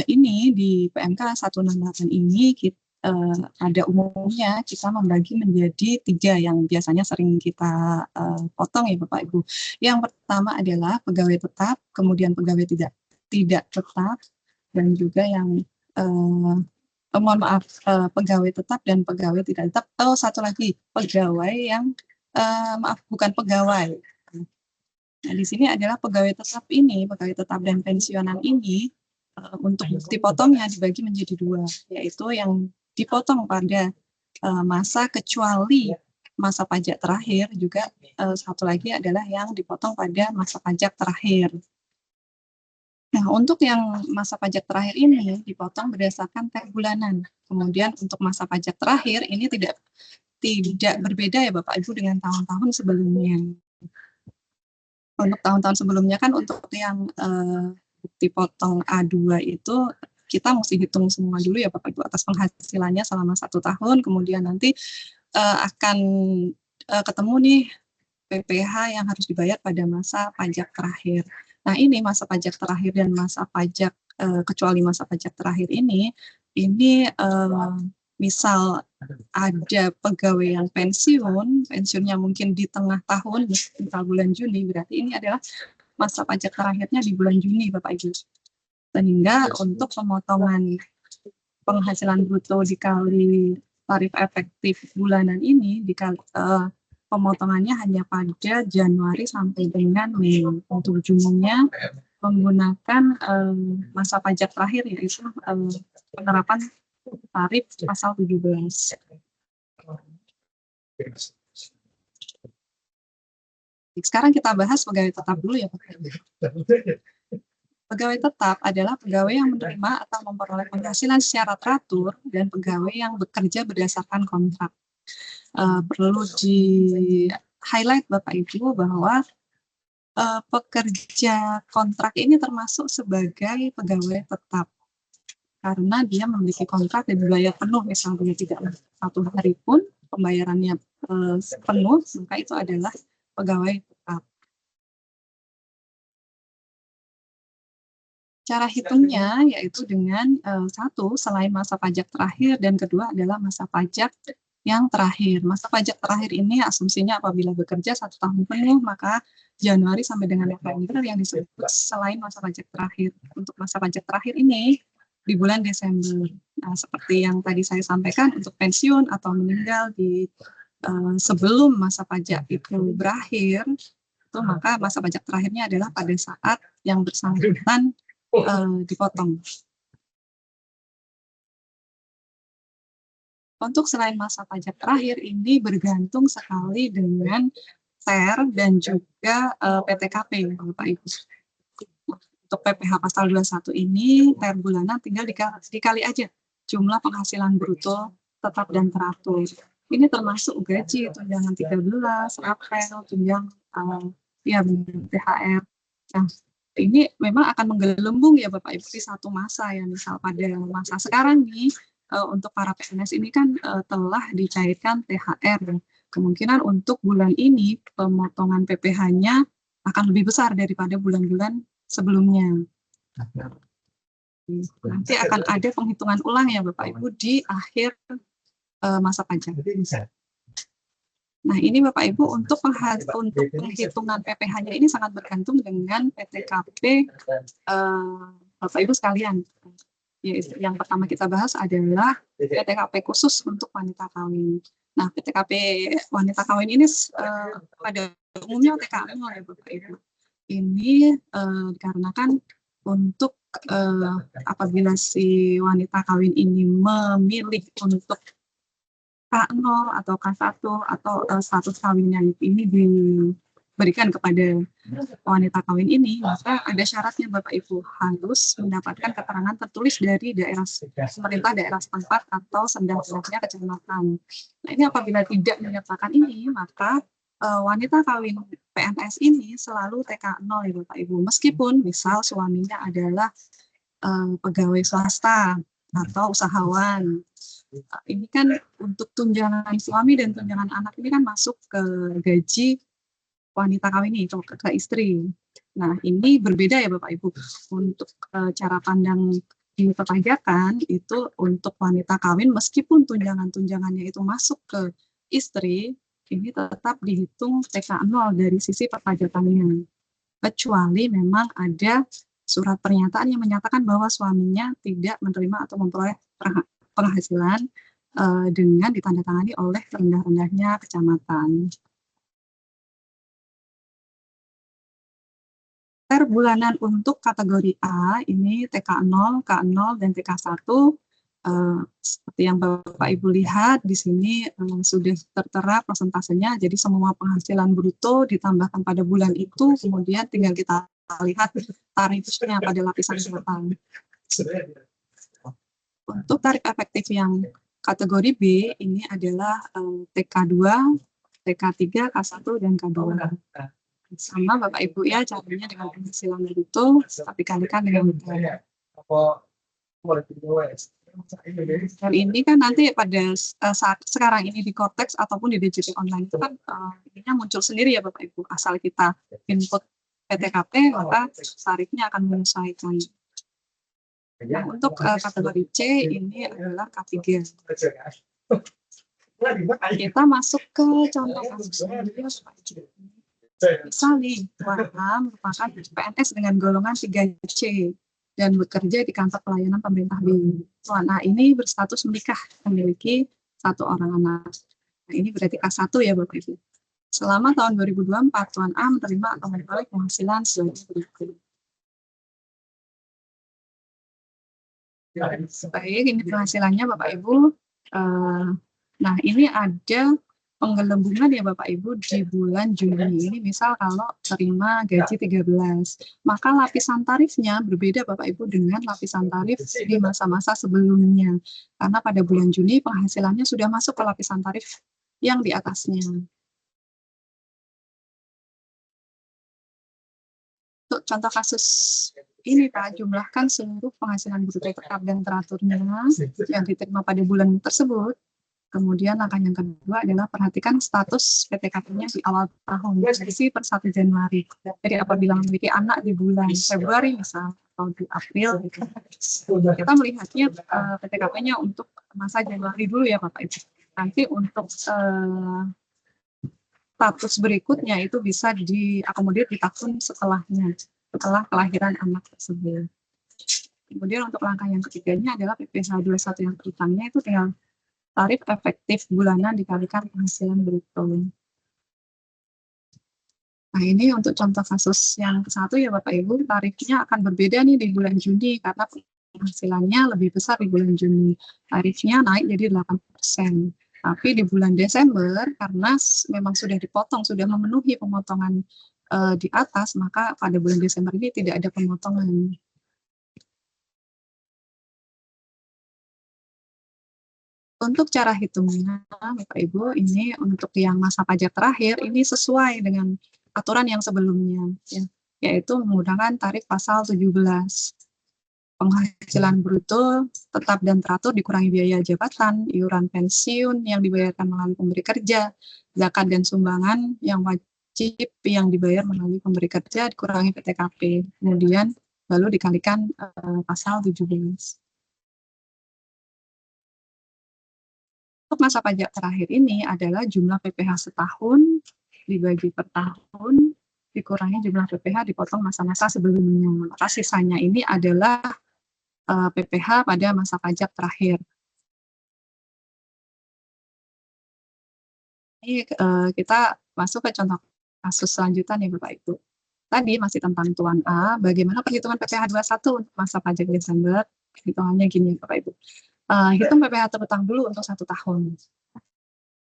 ini di PMK 168 ini kita pada umumnya kita membagi menjadi 3 yang biasanya sering kita potong ya Bapak Ibu. Yang pertama adalah pegawai tetap, kemudian pegawai tidak tetap, dan juga yang mohon maaf pegawai tetap dan pegawai tidak tetap. Oh, satu lagi pegawai yang maaf bukan pegawai. Nah, di sini adalah pegawai tetap ini, pegawai tetap dan pensiunan ini untuk bukti potongnya dibagi menjadi 2, yaitu yang dipotong pada masa kecuali masa pajak terakhir juga satu lagi adalah yang dipotong pada masa pajak terakhir. Nah, untuk yang masa pajak terakhir ini dipotong berdasarkan TER bulanan. Kemudian untuk masa pajak terakhir ini tidak berbeda ya Bapak Ibu dengan tahun-tahun sebelumnya. Untuk tahun-tahun sebelumnya kan untuk yang dipotong A2 itu kita mesti hitung semua dulu ya Bapak Ibu atas penghasilannya selama 1 tahun, kemudian nanti akan ketemu nih PPh yang harus dibayar pada masa pajak terakhir. Nah, ini masa pajak terakhir dan masa pajak kecuali masa pajak terakhir ini misal ada pegawai yang pensiunnya mungkin di tengah tahun, misal bulan Juni, berarti ini adalah masa pajak terakhirnya di bulan Juni, Bapak Ibu. Sehingga untuk pemotongan penghasilan bruto dikali tarif efektif bulanan ini dikali pemotongannya hanya pada Januari sampai dengan Mei. Untuk ujungnya menggunakan masa pajak terakhir yaitu penerapan tarif pasal 17. Sekarang kita bahas pegawai tetap dulu ya Pak. Pegawai tetap adalah pegawai yang menerima atau memperoleh penghasilan secara teratur dan pegawai yang bekerja berdasarkan kontrak. Perlu di-highlight Bapak Ibu bahwa pekerja kontrak ini termasuk sebagai pegawai tetap karena dia memiliki kontrak dan dibayar penuh, misalnya tidak 1 hari pun pembayarannya penuh, maka itu adalah pegawai tetap. Cara hitungnya yaitu dengan satu, selain masa pajak terakhir, dan kedua adalah masa pajak yang terakhir. Masa pajak terakhir ini asumsinya apabila bekerja 1 tahun penuh, maka Januari sampai dengan November yang disebut selain masa pajak terakhir. Untuk masa pajak terakhir ini di bulan Desember. Nah, seperti yang tadi saya sampaikan, untuk pensiun atau meninggal di sebelum masa pajak itu berakhir, itu maka masa pajak terakhirnya adalah pada saat yang bersangkutan dipotong. Untuk selain masa pajak terakhir ini bergantung sekali dengan TER dan juga PTKP, Bapak Ibu. Untuk PPh pasal 21 ini TER bulanan tinggal dikali aja jumlah penghasilan bruto tetap dan teratur. Ini termasuk gaji, tunjangan 13, rapel, tunjangan THR. Nah, ini memang akan menggelembung ya Bapak Ibu di satu masa ya, misal pada masa sekarang nih untuk para PNS ini kan telah dicairkan THR. Kemungkinan untuk bulan ini pemotongan PPh-nya akan lebih besar daripada bulan-bulan sebelumnya. Nanti akan ada penghitungan ulang ya Bapak Ibu di akhir masa pajak. Nah, ini Bapak Ibu untuk penghitungan PPh-nya ini sangat bergantung dengan PTKP Bapak Ibu sekalian. Yang pertama kita bahas adalah PTKP khusus untuk wanita kawin. Nah, PTKP wanita kawin ini pada umumnya TK0 ya Bapak Ibu. Ini dikarenakan untuk apabila si wanita kawin ini memilih untuk K0 atau K1 atau status kawinnya ini diberikan kepada wanita kawin ini, maka ada syaratnya Bapak Ibu, harus mendapatkan keterangan tertulis dari pemerintah daerah setempat atau sendang-sendangnya kecamatan. Nah, ini apabila tidak menyertakan ini, maka wanita kawin PNS ini selalu TK0 ya Bapak Ibu, meskipun misal suaminya adalah pegawai swasta atau usahawan. Ini kan untuk tunjangan suami dan tunjangan anak ini kan masuk ke gaji wanita kawin ini, ke istri. Nah, ini berbeda ya Bapak Ibu. Untuk cara pandang di perpajakan itu untuk wanita kawin meskipun tunjangannya itu masuk ke istri, ini tetap dihitung TK0 dari sisi perpajakannya. Kecuali memang ada surat pernyataan yang menyatakan bahwa suaminya tidak menerima atau memperoleh penghasilan dengan ditandatangani oleh rendah-rendahnya kecamatan. TER bulanan untuk kategori A ini TK0, K0, dan TK1 Seperti yang Bapak Ibu lihat di sini sudah tertera persentasenya, jadi semua penghasilan bruto ditambahkan pada bulan itu, kemudian tinggal kita lihat tarifnya pada lapisan selatan. Untuk tarif efektif yang kategori B ini adalah TK2, TK3, K1, dan K2. Sama Bapak Ibu ya, caranya dengan penghasilan bruto, tapi kalikan dengan negara. Dan ini kan nanti pada saat sekarang ini di Cortex ataupun di DJP online itu kan ininya muncul sendiri ya Bapak Ibu. Asal kita input PTKP maka tarifnya akan menyesuaikan. Nah, untuk kategori C ini adalah K3. Kita masuk ke contoh kasusnya. Misal nih, Tuan A merupakan PNS dengan golongan 3C dan bekerja di kantor pelayanan pemerintah B. Tuan A ini berstatus menikah, memiliki 1 orang anak. Nah, ini berarti K1 ya Bapak Ibu. Selama tahun 2024, Tuan A menerima atau memperoleh penghasilan sebagai berikut. Baik, ini penghasilannya Bapak Ibu. Nah, ini ada penggelembungan ya Bapak Ibu di bulan Juni. Ini misal kalau terima gaji 13, maka lapisan tarifnya berbeda Bapak Ibu dengan lapisan tarif di masa-masa sebelumnya. Karena pada bulan Juni penghasilannya sudah masuk ke lapisan tarif yang di atasnya. Untuk contoh kasus ini Pak, jumlahkan seluruh penghasilan bruto tetap dan teraturnya yang diterima pada bulan tersebut. Kemudian langkah yang kedua adalah perhatikan status PTKP-nya di awal tahun, posisi per 1 Januari. Jadi apabila memiliki anak di bulan Februari misal, atau di April, kita melihatnya PTKP-nya untuk masa Januari dulu ya Bapak Ibu. Nanti untuk status berikutnya itu bisa diakomodir di tahun setelahnya, setelah kelahiran anak tersebut. Kemudian untuk langkah yang ketiganya adalah PPh 21 yang terutangnya itu tinggal tarif efektif bulanan dikalikan penghasilan bruto. Nah, ini untuk contoh kasus yang ke-1 ya Bapak Ibu, tarifnya akan berbeda nih di bulan Juni karena penghasilannya lebih besar di bulan Juni. Tarifnya naik jadi 8%. Tapi di bulan Desember karena memang sudah dipotong, sudah memenuhi pemotongan di atas, maka pada bulan Desember ini tidak ada pemotongan. Untuk cara hitungnya, Bapak Ibu, ini untuk yang masa pajak terakhir, ini sesuai dengan aturan yang sebelumnya, ya, yaitu menggunakan tarif pasal 17. Penghasilan bruto tetap dan teratur dikurangi biaya jabatan, iuran pensiun yang dibayarkan melalui pemberi kerja, zakat dan sumbangan yang wajib yang dibayar melalui pemberi kerja dikurangi PTKP, kemudian lalu dikalikan pasal 17. Untuk masa pajak terakhir ini adalah jumlah PPh setahun dibagi per tahun, dikurangi jumlah PPh dipotong masa-masa sebelumnya. Maka sisanya ini adalah PPh pada masa pajak terakhir. Ini kita masuk ke contoh kasus selanjutnya nih Bapak Ibu. Tadi masih tentang Tuan A, bagaimana perhitungan PPh 21 untuk masa pajak Desember. Hitungannya gini Bapak Ibu. Hitung PPh terutang dulu untuk 1 tahun.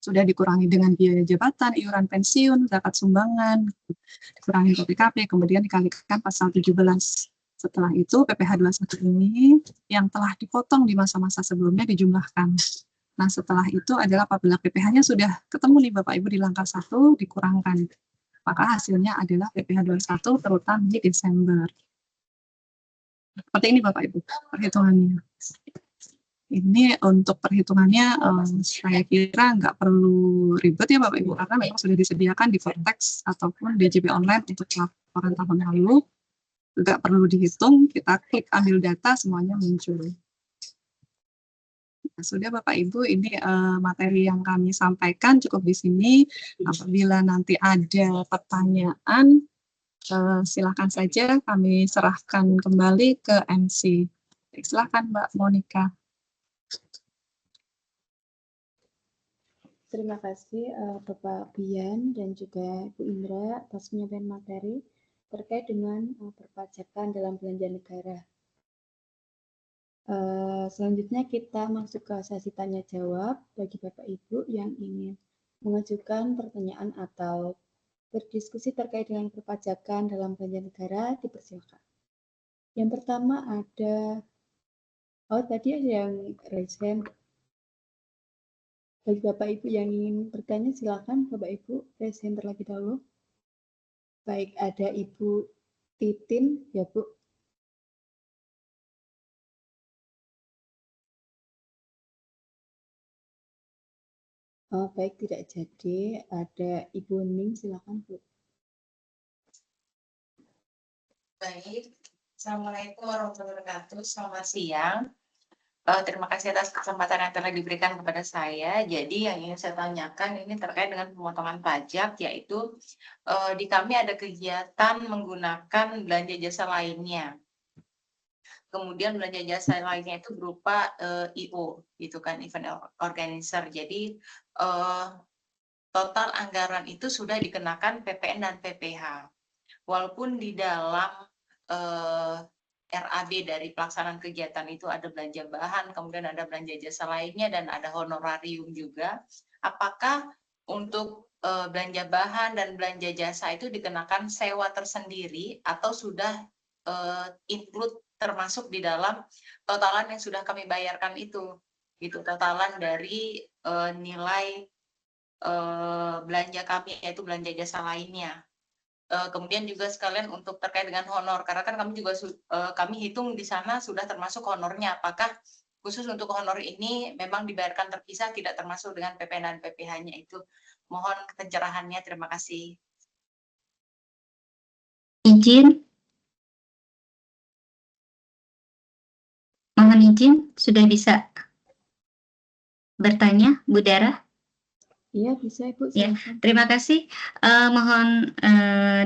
Sudah dikurangi dengan biaya jabatan, iuran pensiun, zakat sumbangan, dikurangi PTKP, kemudian dikalikan pasal 17. Setelah itu PPh 21 ini yang telah dipotong di masa-masa sebelumnya dijumlahkan. Nah, setelah itu adalah apabila PPh-nya sudah ketemu nih Bapak Ibu di langkah 1 dikurangkan. Maka hasilnya adalah PPh 21 terutang di Desember. Seperti ini Bapak Ibu perhitungannya. Ini untuk perhitungannya saya kira nggak perlu ribet ya Bapak Ibu, karena memang sudah disediakan di Cortex ataupun DJP online untuk laporan tahun lalu. Nggak perlu dihitung, kita klik ambil data semuanya muncul. Nah, sudah Bapak Ibu, ini materi yang kami sampaikan cukup di sini. Apabila nanti ada pertanyaan, silakan saja kami serahkan kembali ke MC. Silakan Mbak Monica. Terima kasih Bapak Bian dan juga Bu Indra atas penyampaian materi terkait dengan perpajakan dalam belanja negara. Selanjutnya kita masuk ke sesi tanya jawab bagi Bapak Ibu yang ingin mengajukan pertanyaan atau berdiskusi terkait dengan perpajakan dalam belanja negara, dipersilakan. Yang pertama ada, tadi ada yang raise hand. Bagi Bapak Ibu yang ingin bertanya, silakan Bapak Ibu raise hand terlebih dahulu. Baik, ada Ibu Titin, ya Bu. Baik, tidak jadi. Ada Ibu Ning, silakan Bu. Baik, Assalamualaikum warahmatullahi wabarakatuh. Selamat siang. Terima kasih atas kesempatan yang telah diberikan kepada saya. Jadi yang ingin saya tanyakan ini terkait dengan pemotongan pajak, yaitu di kami ada kegiatan menggunakan belanja jasa lainnya. Kemudian belanja jasa lainnya itu berupa IO, gitu kan, event organizer. Jadi total anggaran itu sudah dikenakan PPN dan PPH. Walaupun di dalam RAB dari pelaksanaan kegiatan itu ada belanja bahan, kemudian ada belanja jasa lainnya, dan ada honorarium juga. Apakah untuk belanja bahan dan belanja jasa itu dikenakan sewa tersendiri atau sudah include termasuk di dalam totalan yang sudah kami bayarkan itu? Gitu, totalan dari nilai belanja kami, yaitu belanja jasa lainnya. Kemudian juga sekalian untuk terkait dengan honor, karena kan kami juga kami hitung di sana sudah termasuk honornya. Apakah khusus untuk honor ini memang dibayarkan terpisah, tidak termasuk dengan PPN dan PPH-nya itu? Mohon pencerahannya, terima kasih. Izin. Mohon izin, sudah bisa bertanya, Bu Dara? Iya, bisa Ibu. Ya, Silakan. terima kasih. Mohon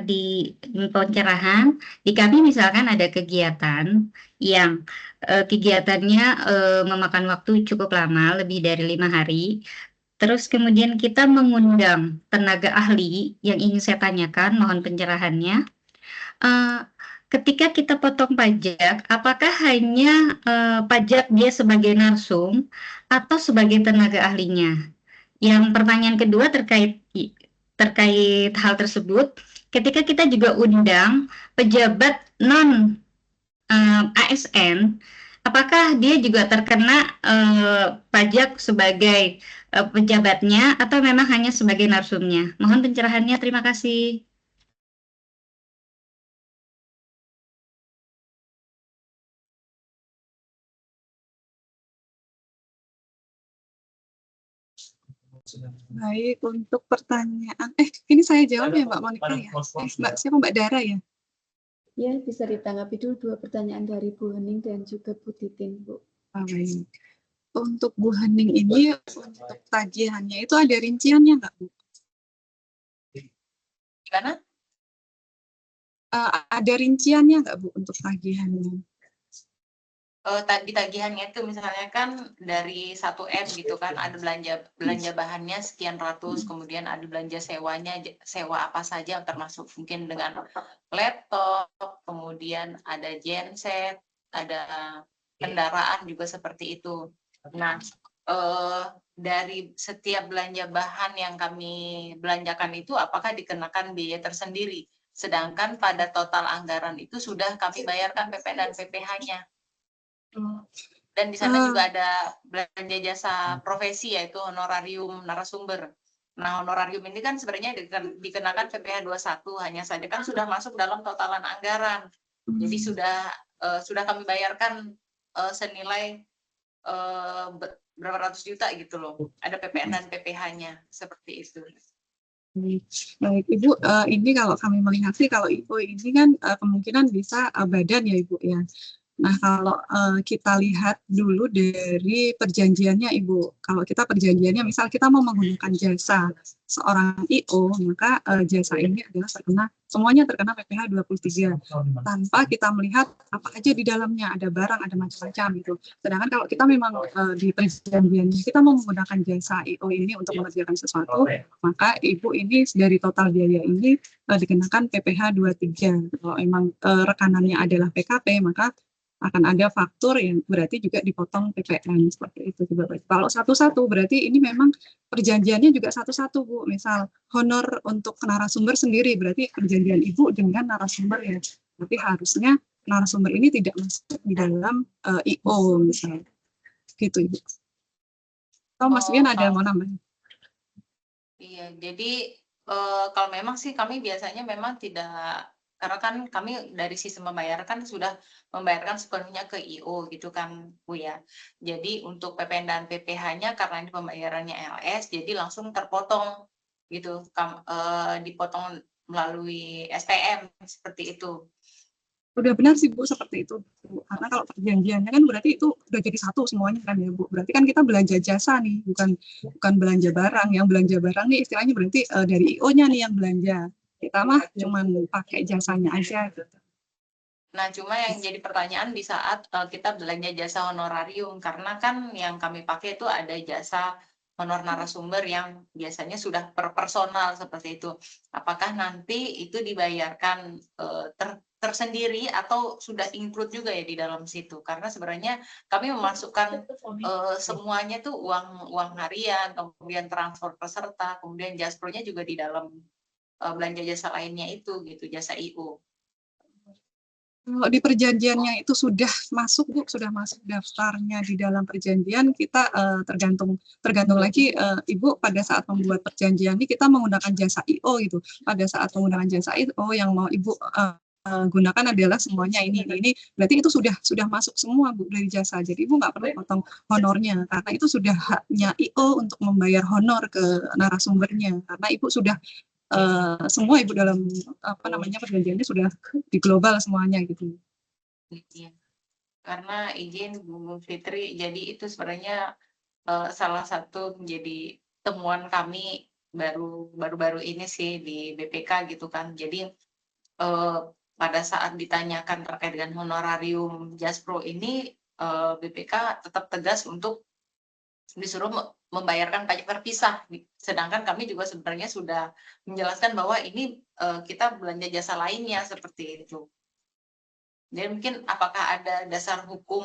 di pencerahan. Di kami misalkan ada kegiatan yang kegiatannya memakan waktu cukup lama, lebih dari 5 hari. Terus kemudian kita mengundang tenaga ahli yang ingin saya tanyakan, mohon pencerahannya. Ketika kita potong pajak, apakah hanya pajak dia sebagai narsum atau sebagai tenaga ahlinya? Yang pertanyaan kedua terkait hal tersebut, ketika kita juga undang pejabat non ASN, apakah dia juga terkena pajak sebagai pejabatnya atau memang hanya sebagai narsumnya? Mohon pencerahannya, terima kasih. Baik, untuk pertanyaan, ini saya jawab ya Mbak Monika ya? Mbak siapa, Mbak Dara ya? Ya, bisa ditanggapi dulu 2 pertanyaan dari Bu Hening dan juga Bu Titin, Bu. Baik. Untuk Bu Hening ini, untuk tagihannya itu ada rinciannya nggak, Bu? Gimana? Ada rinciannya nggak, Bu, untuk tagihannya? Di tagihannya itu misalnya kan dari 1M gitu kan, ada belanja bahannya sekian ratus, kemudian ada belanja sewanya, sewa apa saja termasuk mungkin dengan laptop, kemudian ada genset, ada kendaraan juga seperti itu. Nah, dari setiap belanja bahan yang kami belanjakan itu apakah dikenakan biaya tersendiri, sedangkan pada total anggaran itu sudah kami bayarkan PPN dan PPH-nya. Dan di sana juga ada belanja jasa profesi, yaitu honorarium narasumber. Nah, honorarium ini kan sebenarnya dikenakan PPh 21, hanya saja kan sudah masuk dalam totalan anggaran. Jadi sudah kami bayarkan senilai berapa ratus juta gitu loh. Ada PPN dan PPh-nya seperti itu. Baik, Ibu, ini kalau kami melihat sih kalau IO ini kan kemungkinan bisa badan ya Ibu ya. Nah, kalau kita lihat dulu dari perjanjiannya, Ibu. Kalau kita perjanjiannya, misal kita mau menggunakan jasa seorang IO, maka jasa ini adalah semuanya terkena PPh 23. Tanpa kita melihat apa aja di dalamnya, ada barang, ada macam-macam gitu. Sedangkan kalau kita memang di perjanjiannya, kita mau menggunakan jasa IO ini untuk mengerjakan sesuatu, maka Ibu ini dari total biaya ini dikenakan PPh 23. Kalau memang rekanannya adalah PKP, maka akan ada faktur yang berarti juga dipotong PPN seperti itu juga. Kalau satu-satu berarti ini memang perjanjiannya juga satu-satu Bu. Misal honor untuk narasumber sendiri berarti perjanjian Ibu dengan narasumber ya. Tapi harusnya narasumber ini tidak masuk di dalam IO misalnya. Gitu Ibu. Atau Mas Bian ada mau nambahin? Iya, jadi kalau memang sih kami biasanya memang tidak, karena kan kami dari sistem pembayaran kan sudah membayarkan sepenuhnya ke IO gitu kan Bu ya. Jadi untuk PPN dan PPh-nya karena ini pembayarannya LS, jadi langsung terpotong gitu, dipotong melalui STM seperti itu. Udah benar sih Bu seperti itu Bu. Karena kalau perjanjiannya kan berarti itu udah jadi satu semuanya kan ya Bu. Berarti kan kita belanja jasa nih, bukan belanja barang. Yang belanja barang nih istilahnya berarti dari IO-nya nih yang belanja. Kita mah cuman pakai jasanya aja gitu. Nah, cuma yang jadi pertanyaan di saat kita belanja jasa honorarium, karena kan yang kami pakai itu ada jasa honor narasumber yang biasanya sudah per personal seperti itu. Apakah nanti itu dibayarkan tersendiri atau sudah include juga ya di dalam situ? Karena sebenarnya kami memasukkan semuanya tuh uang harian, kemudian transfer peserta, kemudian jaspro-nya juga di dalam belanja jasa lainnya itu gitu, jasa IO. Kalau di perjanjiannya itu sudah masuk Bu, sudah masuk daftarnya di dalam perjanjian, kita tergantung lagi Ibu pada saat membuat perjanjian ini kita menggunakan jasa IO gitu. Pada saat menggunakan jasa IO yang mau Ibu gunakan adalah semuanya ini. Berarti itu sudah masuk semua Bu dari jasa. Jadi Ibu nggak perlu potong honornya karena itu sudah haknya IO untuk membayar honor ke narasumbernya. Karena Ibu sudah semua Ibu dalam perjanjiannya sudah di global semuanya gitu. Iya. Karena izin Bu Fitri, jadi itu sebenarnya salah satu menjadi temuan kami baru-baru ini sih di BPK gitu kan. Jadi pada saat ditanyakan terkait dengan honorarium Jaspro ini, BPK tetap tegas untuk disuruh membayarkan pajak terpisah. Sedangkan kami juga sebenarnya sudah menjelaskan bahwa ini kita belanja jasa lainnya seperti itu. Jadi mungkin apakah ada dasar hukum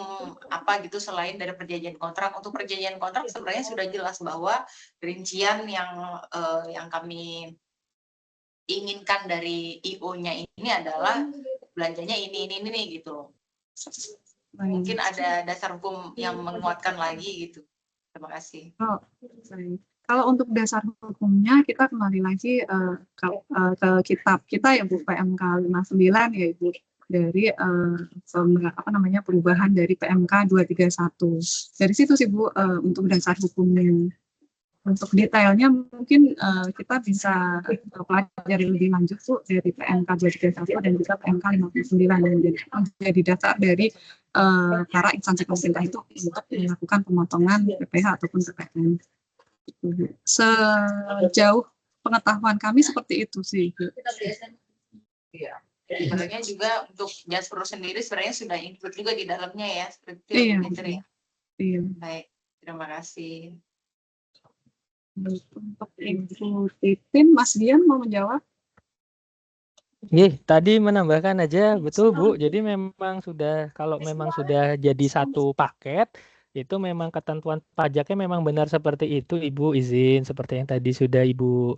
apa gitu selain dari perjanjian kontrak? Untuk perjanjian kontrak sebenarnya sudah jelas bahwa rincian yang kami inginkan dari IO-nya ini adalah belanjanya ini gitu loh. Mungkin ada dasar hukum yang menguatkan lagi gitu. Terima kasih. Kalau untuk dasar hukumnya kita kembali lagi ke kitab kita ya Bu, PMK 59 ya Ibu, dari perubahan dari PMK 231. Dari situ sih Bu untuk dasar hukumnya. Untuk detailnya mungkin kita bisa pelajari lebih lanjut Bu dari PMK 231 dan juga PMK 59 yang menjadi dasar dari para instansi pemerintah itu untuk melakukan pemotongan PPh ataupun PPN. Sejauh pengetahuan kami seperti itu sih. Sebenarnya juga untuk Jaspro sendiri sebenarnya sudah include juga di dalamnya ya, seperti itu. Iya. Iya. Baik, terima kasih. Untuk Ibu Titin, Mas Dian mau menjawab? Tadi menambahkan aja, betul Bu. Jadi memang kalau memang sudah jadi satu paket, itu memang ketentuan pajaknya memang benar seperti itu, Ibu izin seperti yang tadi sudah Ibu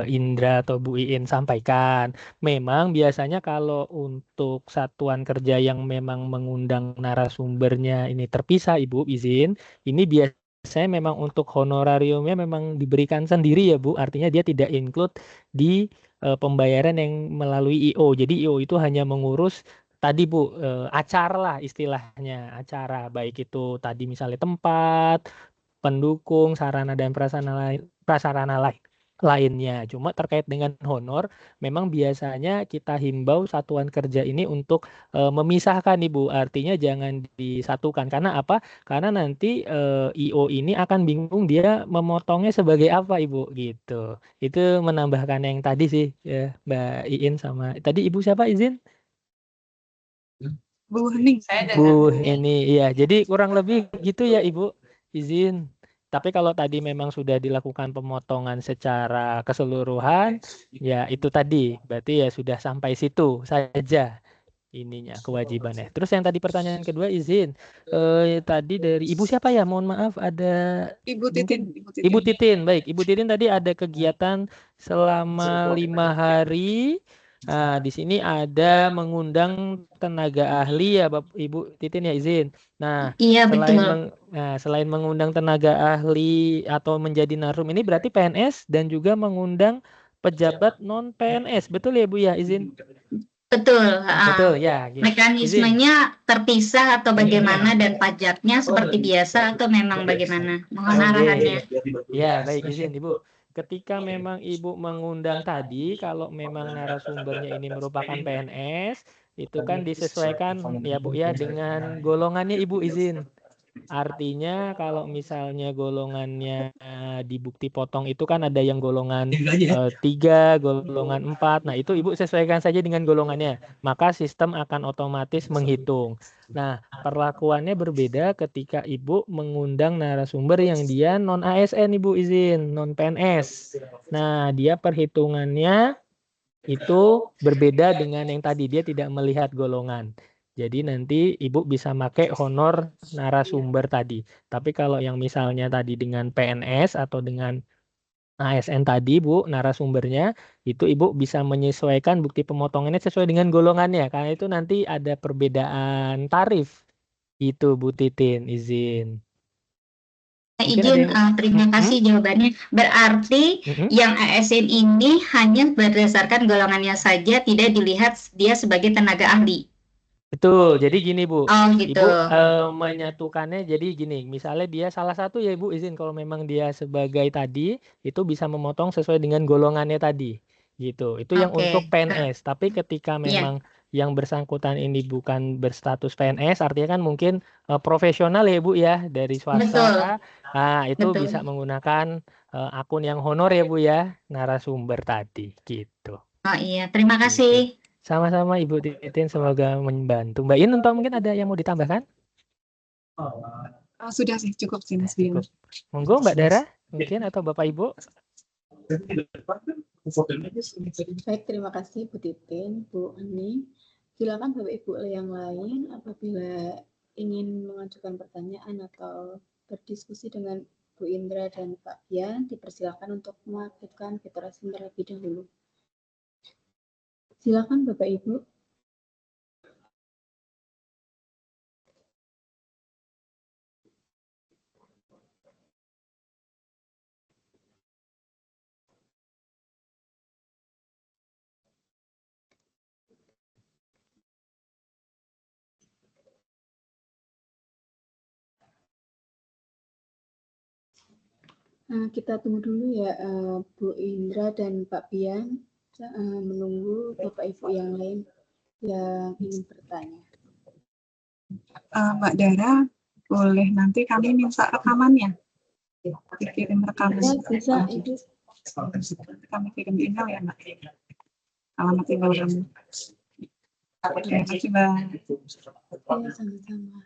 Indra atau Bu Iin sampaikan. Memang biasanya kalau untuk satuan kerja yang memang mengundang narasumbernya ini terpisah, Ibu izin, ini biasanya memang untuk honorariumnya memang diberikan sendiri ya Bu. Artinya dia tidak include di pembayaran yang melalui IO. Jadi IO itu hanya mengurus tadi Bu, acara lah istilahnya, acara baik itu tadi misalnya tempat, pendukung, sarana dan prasarana lainnya. Cuma terkait dengan honor, memang biasanya kita himbau satuan kerja ini untuk memisahkan Ibu. Artinya jangan disatukan. Karena apa? Karena nanti IO ini akan bingung dia memotongnya sebagai apa Ibu gitu. Itu menambahkan yang tadi sih ya, Mbak Iin sama tadi Ibu siapa izin? Bu Hening. Bu ini iya. Jadi kurang lebih gitu ya Ibu izin. Tapi kalau tadi memang sudah dilakukan pemotongan secara keseluruhan, ya itu tadi berarti ya sudah sampai situ saja ininya kewajibannya. Terus yang tadi pertanyaan kedua izin tadi dari Ibu siapa ya? Mohon maaf ada Ibu mungkin Titin. Ibu Titin. Baik, Ibu Titin tadi ada kegiatan selama 5 hari. Nah, di sini ada mengundang tenaga ahli ya, Bapak Ibu Titin ya izin. Nah, Iya, betul. selain mengundang tenaga ahli atau menjadi narsum ini berarti PNS dan juga mengundang pejabat non PNS. Betul ya Bu ya izin? Betul. Betul ya. Izin. Mekanismenya terpisah atau bagaimana dan pajaknya seperti biasa atau memang bagaimana? Mohon arahannya. Ya, baik izin Ibu. Ketika memang Ibu mengundang tadi, kalau memang narasumbernya ini merupakan PNS, itu kan disesuaikan ya Bu ya dengan golongannya Ibu izin. Artinya kalau misalnya golongannya di bukti potong itu kan ada yang golongan 3, golongan 4. Nah, itu Ibu sesuaikan saja dengan golongannya. Maka sistem akan otomatis menghitung. Nah, perlakuannya berbeda ketika Ibu mengundang narasumber yang dia non ASN Ibu izin, non PNS. Nah, dia perhitungannya itu berbeda dengan yang tadi, dia tidak melihat golongan. Jadi nanti Ibu bisa pakai honor narasumber tadi. Tapi kalau yang misalnya tadi dengan PNS atau dengan ASN tadi Bu, narasumbernya, itu Ibu bisa menyesuaikan bukti pemotongannya sesuai dengan golongannya. Karena itu nanti ada perbedaan tarif. Itu Bu Titin, izin. Mungkin ada Izin, yang... terima kasih jawabannya. Berarti yang ASN ini hanya berdasarkan golongannya saja, tidak dilihat dia sebagai tenaga ahli. Betul, jadi gini Bu, Oh gitu. Ibu menyatukannya jadi gini, misalnya dia salah satu ya Ibu izin kalau memang dia sebagai tadi itu bisa memotong sesuai dengan golongannya tadi, gitu. Itu yang untuk PNS. Tapi ketika memang yang bersangkutan ini bukan berstatus PNS, artinya kan mungkin profesional ya Bu ya dari swasta, itu bisa menggunakan akun yang honor ya Bu ya, narasumber tadi, gitu. Oh iya, terima kasih. Sama-sama Ibu Titin, semoga membantu. Mbak In, untuk mungkin ada yang mau ditambahkan? Sudah sih, cukup sih Mas Bion. Monggo Mbak Dara, mungkin atau Bapak Ibu. Baik, terima kasih Bu Titin, Bu Ani. Silakan Bapak Ibu yang lain apabila ingin mengajukan pertanyaan atau berdiskusi dengan Bu Indra dan Pak Bian, dipersilakan untuk melakukan fiturasi terlebih dahulu. Silakan Bapak Ibu. Kita tunggu dulu ya Bu Indra dan Pak Bian, menunggu Bapak Ibu yang lain yang ingin bertanya. Mbak Dara, boleh nanti kami minta rekamannya. Dikirim rekaman. Bisa, Ibu. Kami kirim email ya Mbak. Alamat email kami. Terima kasih Mbak. Ya, sama-sama.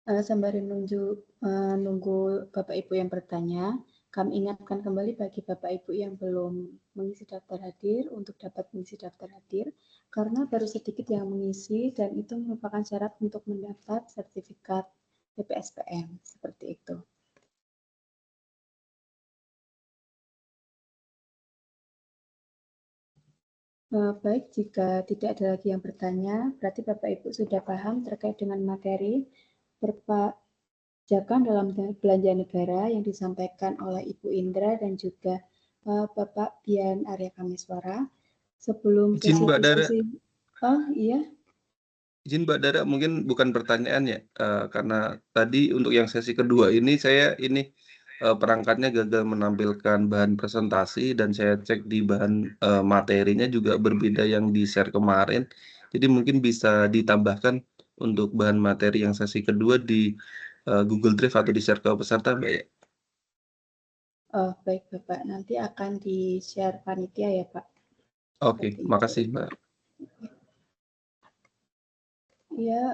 Sembari nunggu Bapak Ibu yang bertanya, kami ingatkan kembali bagi Bapak Ibu yang belum mengisi daftar hadir untuk dapat mengisi daftar hadir, karena baru sedikit yang mengisi dan itu merupakan syarat untuk mendapat sertifikat PPSPM, seperti itu. Baik, jika tidak ada lagi yang bertanya, berarti Bapak Ibu sudah paham terkait dengan materi perpajakan dalam belanja negara yang disampaikan oleh Ibu Indra dan juga Bapak Bian Arya Kameswara. Sebelum Izin sesi Mbak Dara, diskusi, oh iya, izin Mbak Dara, mungkin bukan pertanyaan ya, karena tadi untuk yang sesi kedua ini saya perangkatnya gagal menampilkan bahan presentasi dan saya cek di bahan materinya juga berbeda yang di share kemarin. Jadi mungkin bisa ditambahkan untuk bahan materi yang sesi kedua di Google Drive atau di share ke peserta, Mbak ya. oh baik Bapak, nanti akan di-share panitia ya Pak. Oke, Seperti itu. makasih Mbak. Ya,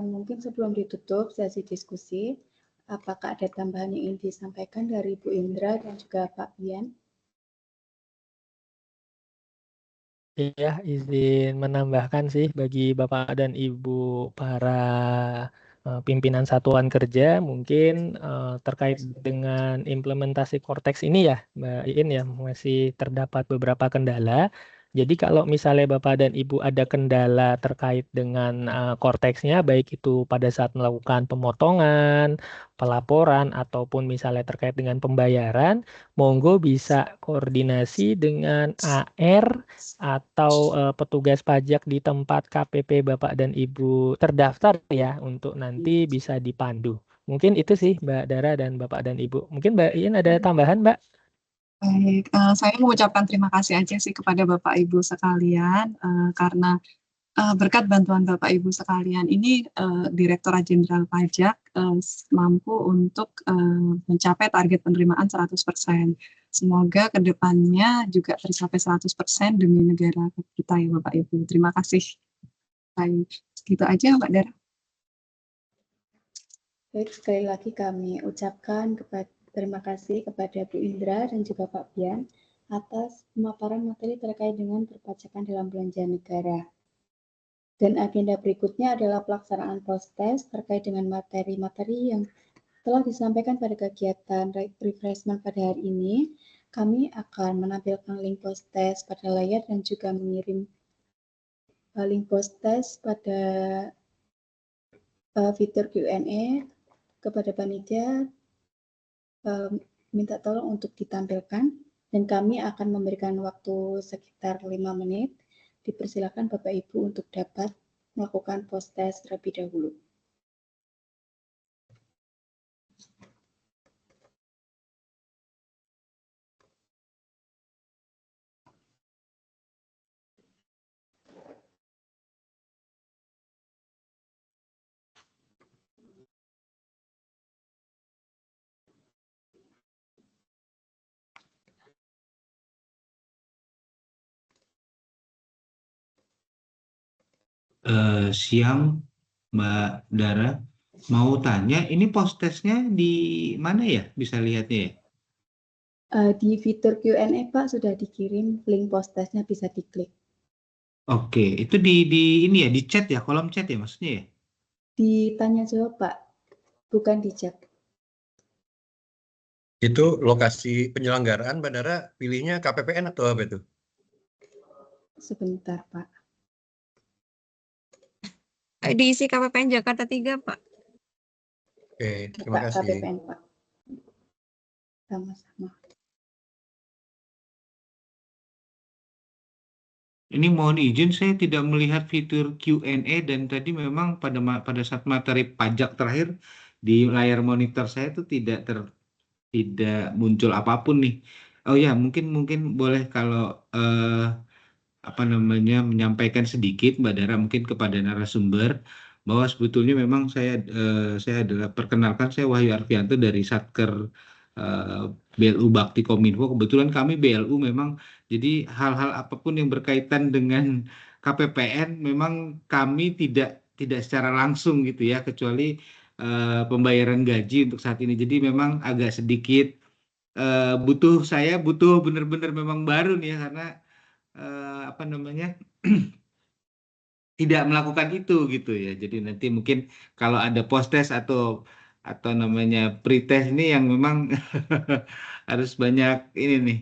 mungkin sebelum ditutup sesi diskusi, apakah ada tambahan yang ingin disampaikan dari Bu Indra dan juga Pak Bian? Iya, izin menambahkan sih bagi Bapak dan Ibu para pimpinan satuan kerja, mungkin terkait dengan implementasi Cortex ini ya, Mbak Iin ya, masih terdapat beberapa kendala. Jadi kalau misalnya Bapak dan Ibu ada kendala terkait dengan Cortex-nya, baik itu pada saat melakukan pemotongan, pelaporan, ataupun misalnya terkait dengan pembayaran, monggo bisa koordinasi dengan AR atau petugas pajak di tempat KPP Bapak dan Ibu terdaftar ya untuk nanti bisa dipandu. Mungkin itu sih Mbak Dara dan Bapak dan Ibu. Mungkin Mbak Iin ada tambahan Mbak? Baik, saya mengucapkan terima kasih aja sih kepada Bapak Ibu sekalian, karena berkat bantuan Bapak Ibu sekalian ini Direktorat Jenderal Pajak mampu untuk mencapai target penerimaan 100%. Semoga kedepannya juga tercapai 100% demi negara kita ya Bapak Ibu. Terima kasih. Baik, gitu aja Mbak Dara. Baik, sekali lagi kami ucapkan terima kasih kepada Bu Indra dan juga Pak Bian atas pemaparan materi terkait dengan perpajakan dalam belanja negara. Dan agenda berikutnya adalah pelaksanaan post-test terkait dengan materi-materi yang telah disampaikan pada kegiatan refreshment pada hari ini. Kami akan menampilkan link post-test pada layar dan juga mengirim link post-test pada fitur Q&A kepada panitia, minta tolong untuk ditampilkan dan kami akan memberikan waktu sekitar 5 menit. Dipersilakan Bapak Ibu untuk dapat melakukan post-test terlebih dahulu. Siang Mbak Dara, mau tanya ini post-testnya di mana ya, bisa lihatnya ya? Di fitur Q&A Pak sudah dikirim link post-testnya, bisa diklik. Oke, itu di ini ya, di chat ya, kolom chat ya maksudnya ya? Ditanya jawab Pak, bukan di chat. Itu lokasi penyelenggaraan bandara pilihnya KPPN atau apa itu? Sebentar Pak. Diisi KPPN Jakarta 3, Pak. Oke, terima Pak, kasih. KPPN Pak. Sama-sama. Ini mohon izin, saya tidak melihat fitur Q&A dan tadi memang pada saat materi pajak terakhir di layar monitor saya itu tidak muncul apapun nih. Oh ya, mungkin boleh kalau menyampaikan sedikit Mbak Dara mungkin kepada narasumber bahwa sebetulnya memang saya adalah perkenalkan, saya Wahyu Arfianto dari Satker BLU Bakti Kominfo. Kebetulan kami BLU memang jadi hal-hal apapun yang berkaitan dengan KPPN memang kami tidak secara langsung gitu ya, kecuali pembayaran gaji untuk saat ini. Jadi memang agak sedikit butuh benar-benar memang baru nih ya, karena tidak melakukan itu gitu ya. Jadi nanti mungkin kalau ada post-test atau pre-test ini yang memang harus banyak ini nih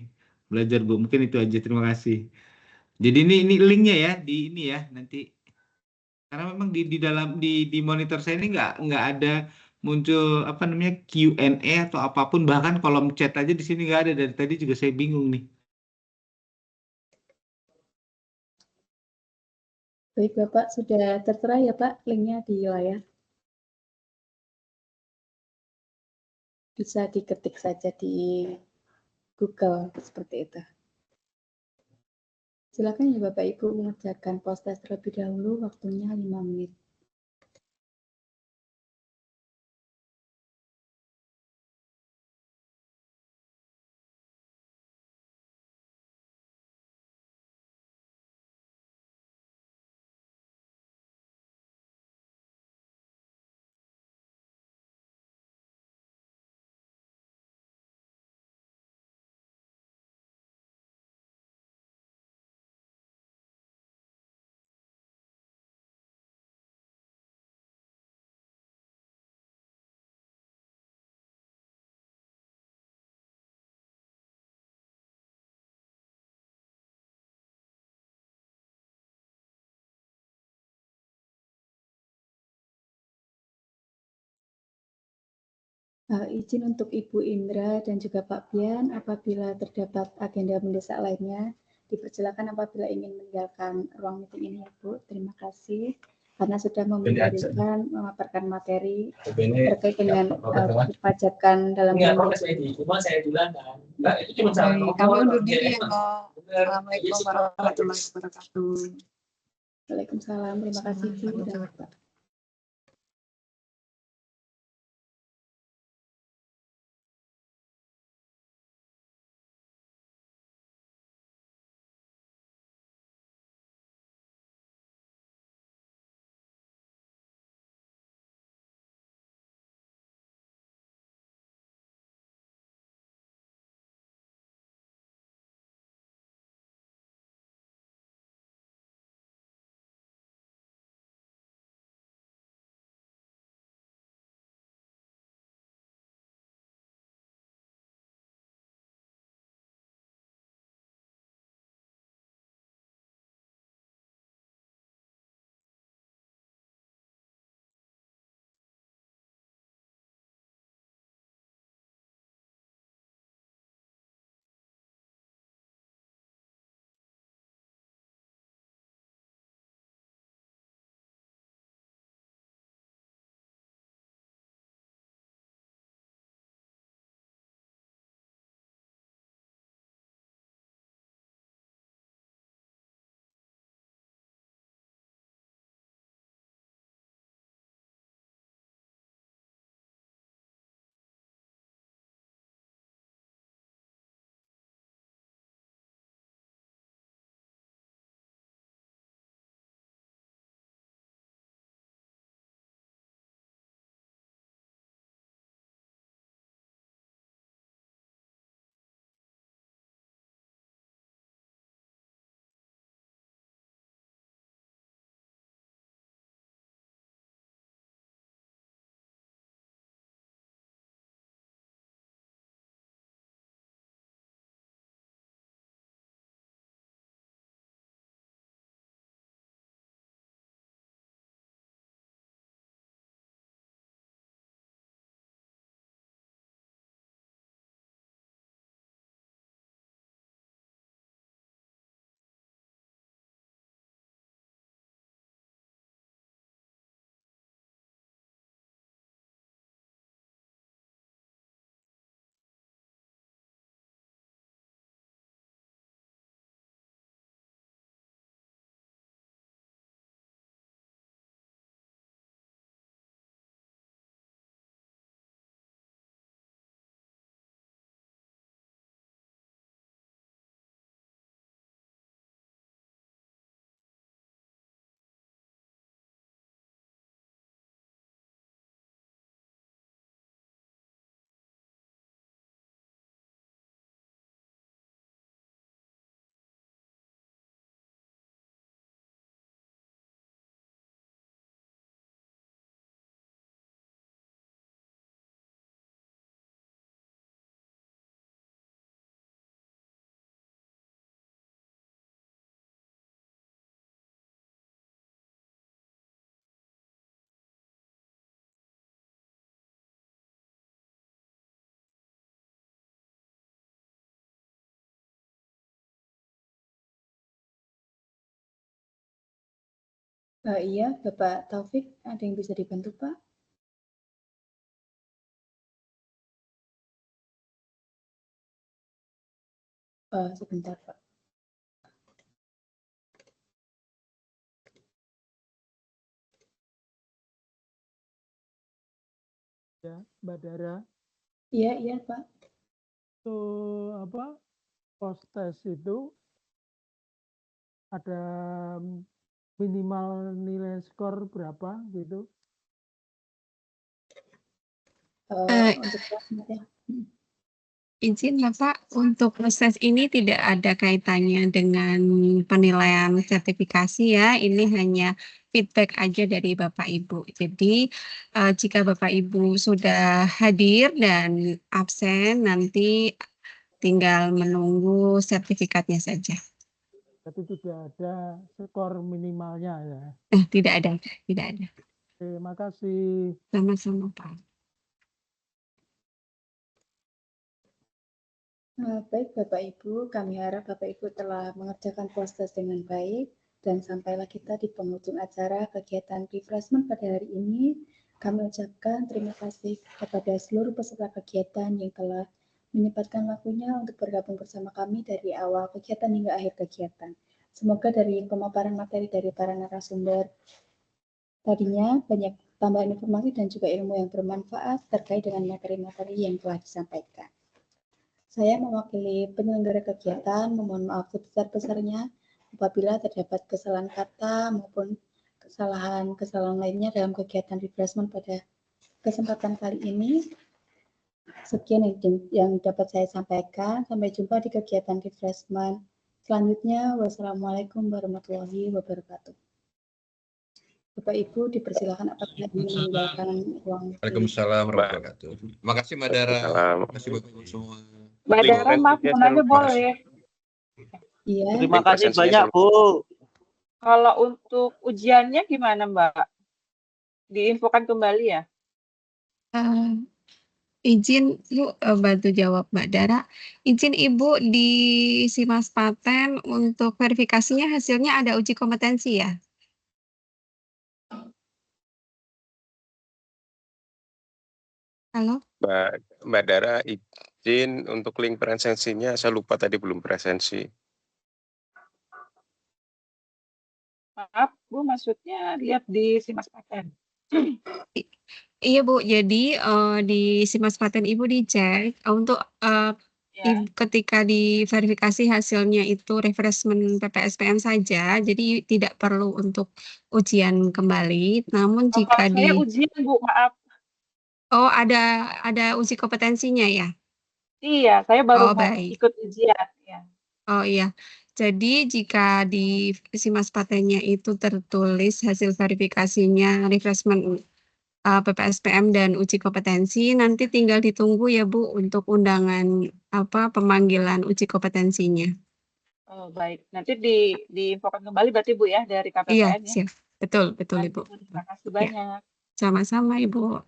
belajar Bu. Mungkin itu aja, terima kasih. Jadi ini linknya ya di ini ya nanti, karena memang di dalam di monitor saya ini nggak ada muncul Q&A atau apapun, bahkan kolom chat aja di sini nggak ada, dari tadi juga saya bingung nih. Baik Bapak, sudah tertera ya Pak linknya di layar. Bisa diketik saja di Google seperti itu. Silakan ya Bapak Ibu mengerjakan post test terlebih dahulu, waktunya 5 menit. Izin untuk Ibu Indra dan juga Pak Bian, apabila terdapat agenda mendesak lainnya, dipersilakan apabila ingin meninggalkan ruang meeting ini ya Bu. Terima kasih karena sudah memberikan memaparkan materi terkait dengan perpajakan dalam Kami undur diri ya Mbak. Assalamualaikum warahmatullahi wabarakatuh. Waalaikumsalam. Terima kasih Bu dan Pak. Iya, Bapak Taufik, ada yang bisa dibantu, Pak? Sebentar, Pak. Ya, Mbak Dara, Iya, Pak. itu post test itu ada minimal nilai skor berapa gitu? Untuk kelasnya. Izin Bapak, untuk proses ini tidak ada kaitannya dengan penilaian sertifikasi ya. Ini hanya feedback aja dari Bapak Ibu. Jadi jika Bapak Ibu sudah hadir dan absen, nanti tinggal menunggu sertifikatnya saja. Tapi tidak ada skor minimalnya ya. Tidak ada, tidak ada. Terima kasih. Sama-sama Pak. Baik Bapak Ibu, kami harap Bapak Ibu telah mengerjakan proses dengan baik dan sampailah kita di penghujung acara kegiatan refreshment pada hari ini. Kami ucapkan terima kasih kepada seluruh peserta kegiatan yang telah menyempatkan waktunya untuk bergabung bersama kami dari awal kegiatan hingga akhir kegiatan. Semoga dari pemaparan materi dari para narasumber tadinya banyak tambahan informasi dan juga ilmu yang bermanfaat terkait dengan materi-materi yang telah disampaikan. Saya mewakili penyelenggara kegiatan memohon maaf sebesar-besarnya apabila terdapat kesalahan kata maupun kesalahan lainnya dalam kegiatan refreshment pada kesempatan kali ini. Sekian yang dapat saya sampaikan. Sampai jumpa di kegiatan refreshment selanjutnya. Wassalamualaikum warahmatullahi wabarakatuh. Bapak Ibu dipersilakan apabila ingin meninggalkan ruang. Waalaikumsalam warahmatullahi wabarakatuh. Terima kasih Mbak Dara. Terima kasih Bapak Ibu semua. Mbak Dara, maaf mau nanya boleh? Iya. Terima kasih banyak Bu. Kalau untuk ujiannya gimana Mbak? Diinfokan kembali ya? Izin Bu bantu jawab Mbak Dara. Izin Ibu di Simas Paten untuk verifikasinya hasilnya ada uji kompetensi ya? Halo? Mbak Dara, izin untuk link presensinya, saya lupa tadi belum presensi. Maaf Bu, maksudnya lihat di Simas Paten. Iya Bu, jadi di Simas Paten Ibu dicek untuk ketika diverifikasi hasilnya itu refreshment PPSPM saja, jadi tidak perlu untuk ujian kembali. Namun jika Saya ujian Bu, maaf. Oh, ada uji kompetensinya ya? Iya, saya baru mau baik. ikut ujian ya. Oh iya. Jadi jika di Simas Patennya itu tertulis hasil verifikasinya refreshment PPSPM dan uji kompetensi, nanti tinggal ditunggu ya Bu untuk undangan pemanggilan uji kompetensinya. Oh baik, nanti diinfokan kembali berarti Bu ya dari Iya, KPPN ya. siap. Betul Baik, Ibu. Bu, terima kasih Ya. banyak. Sama-sama Ibu.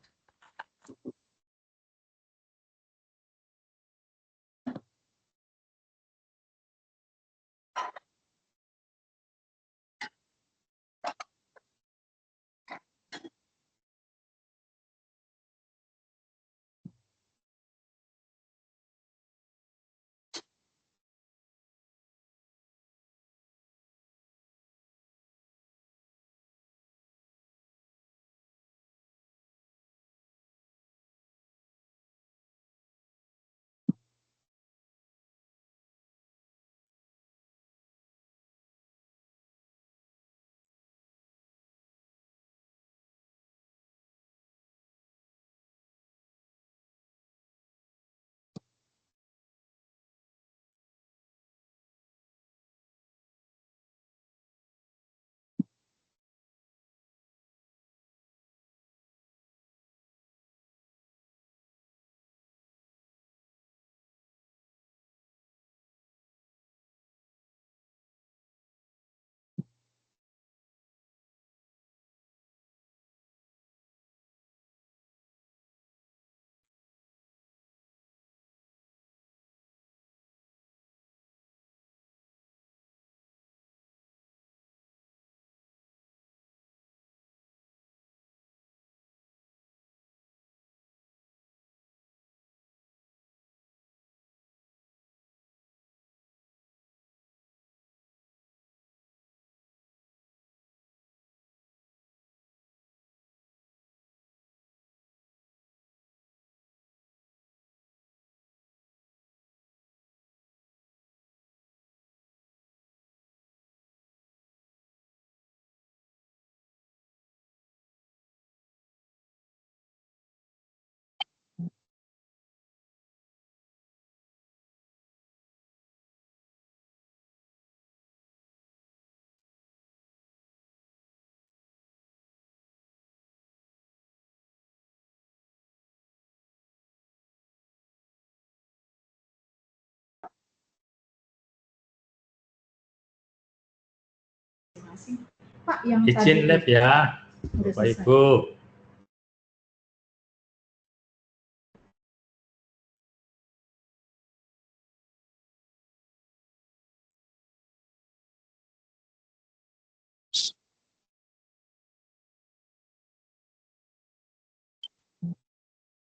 kasih. Pak yang Izin tadi live ya, udah Bapak selesai. Ibu.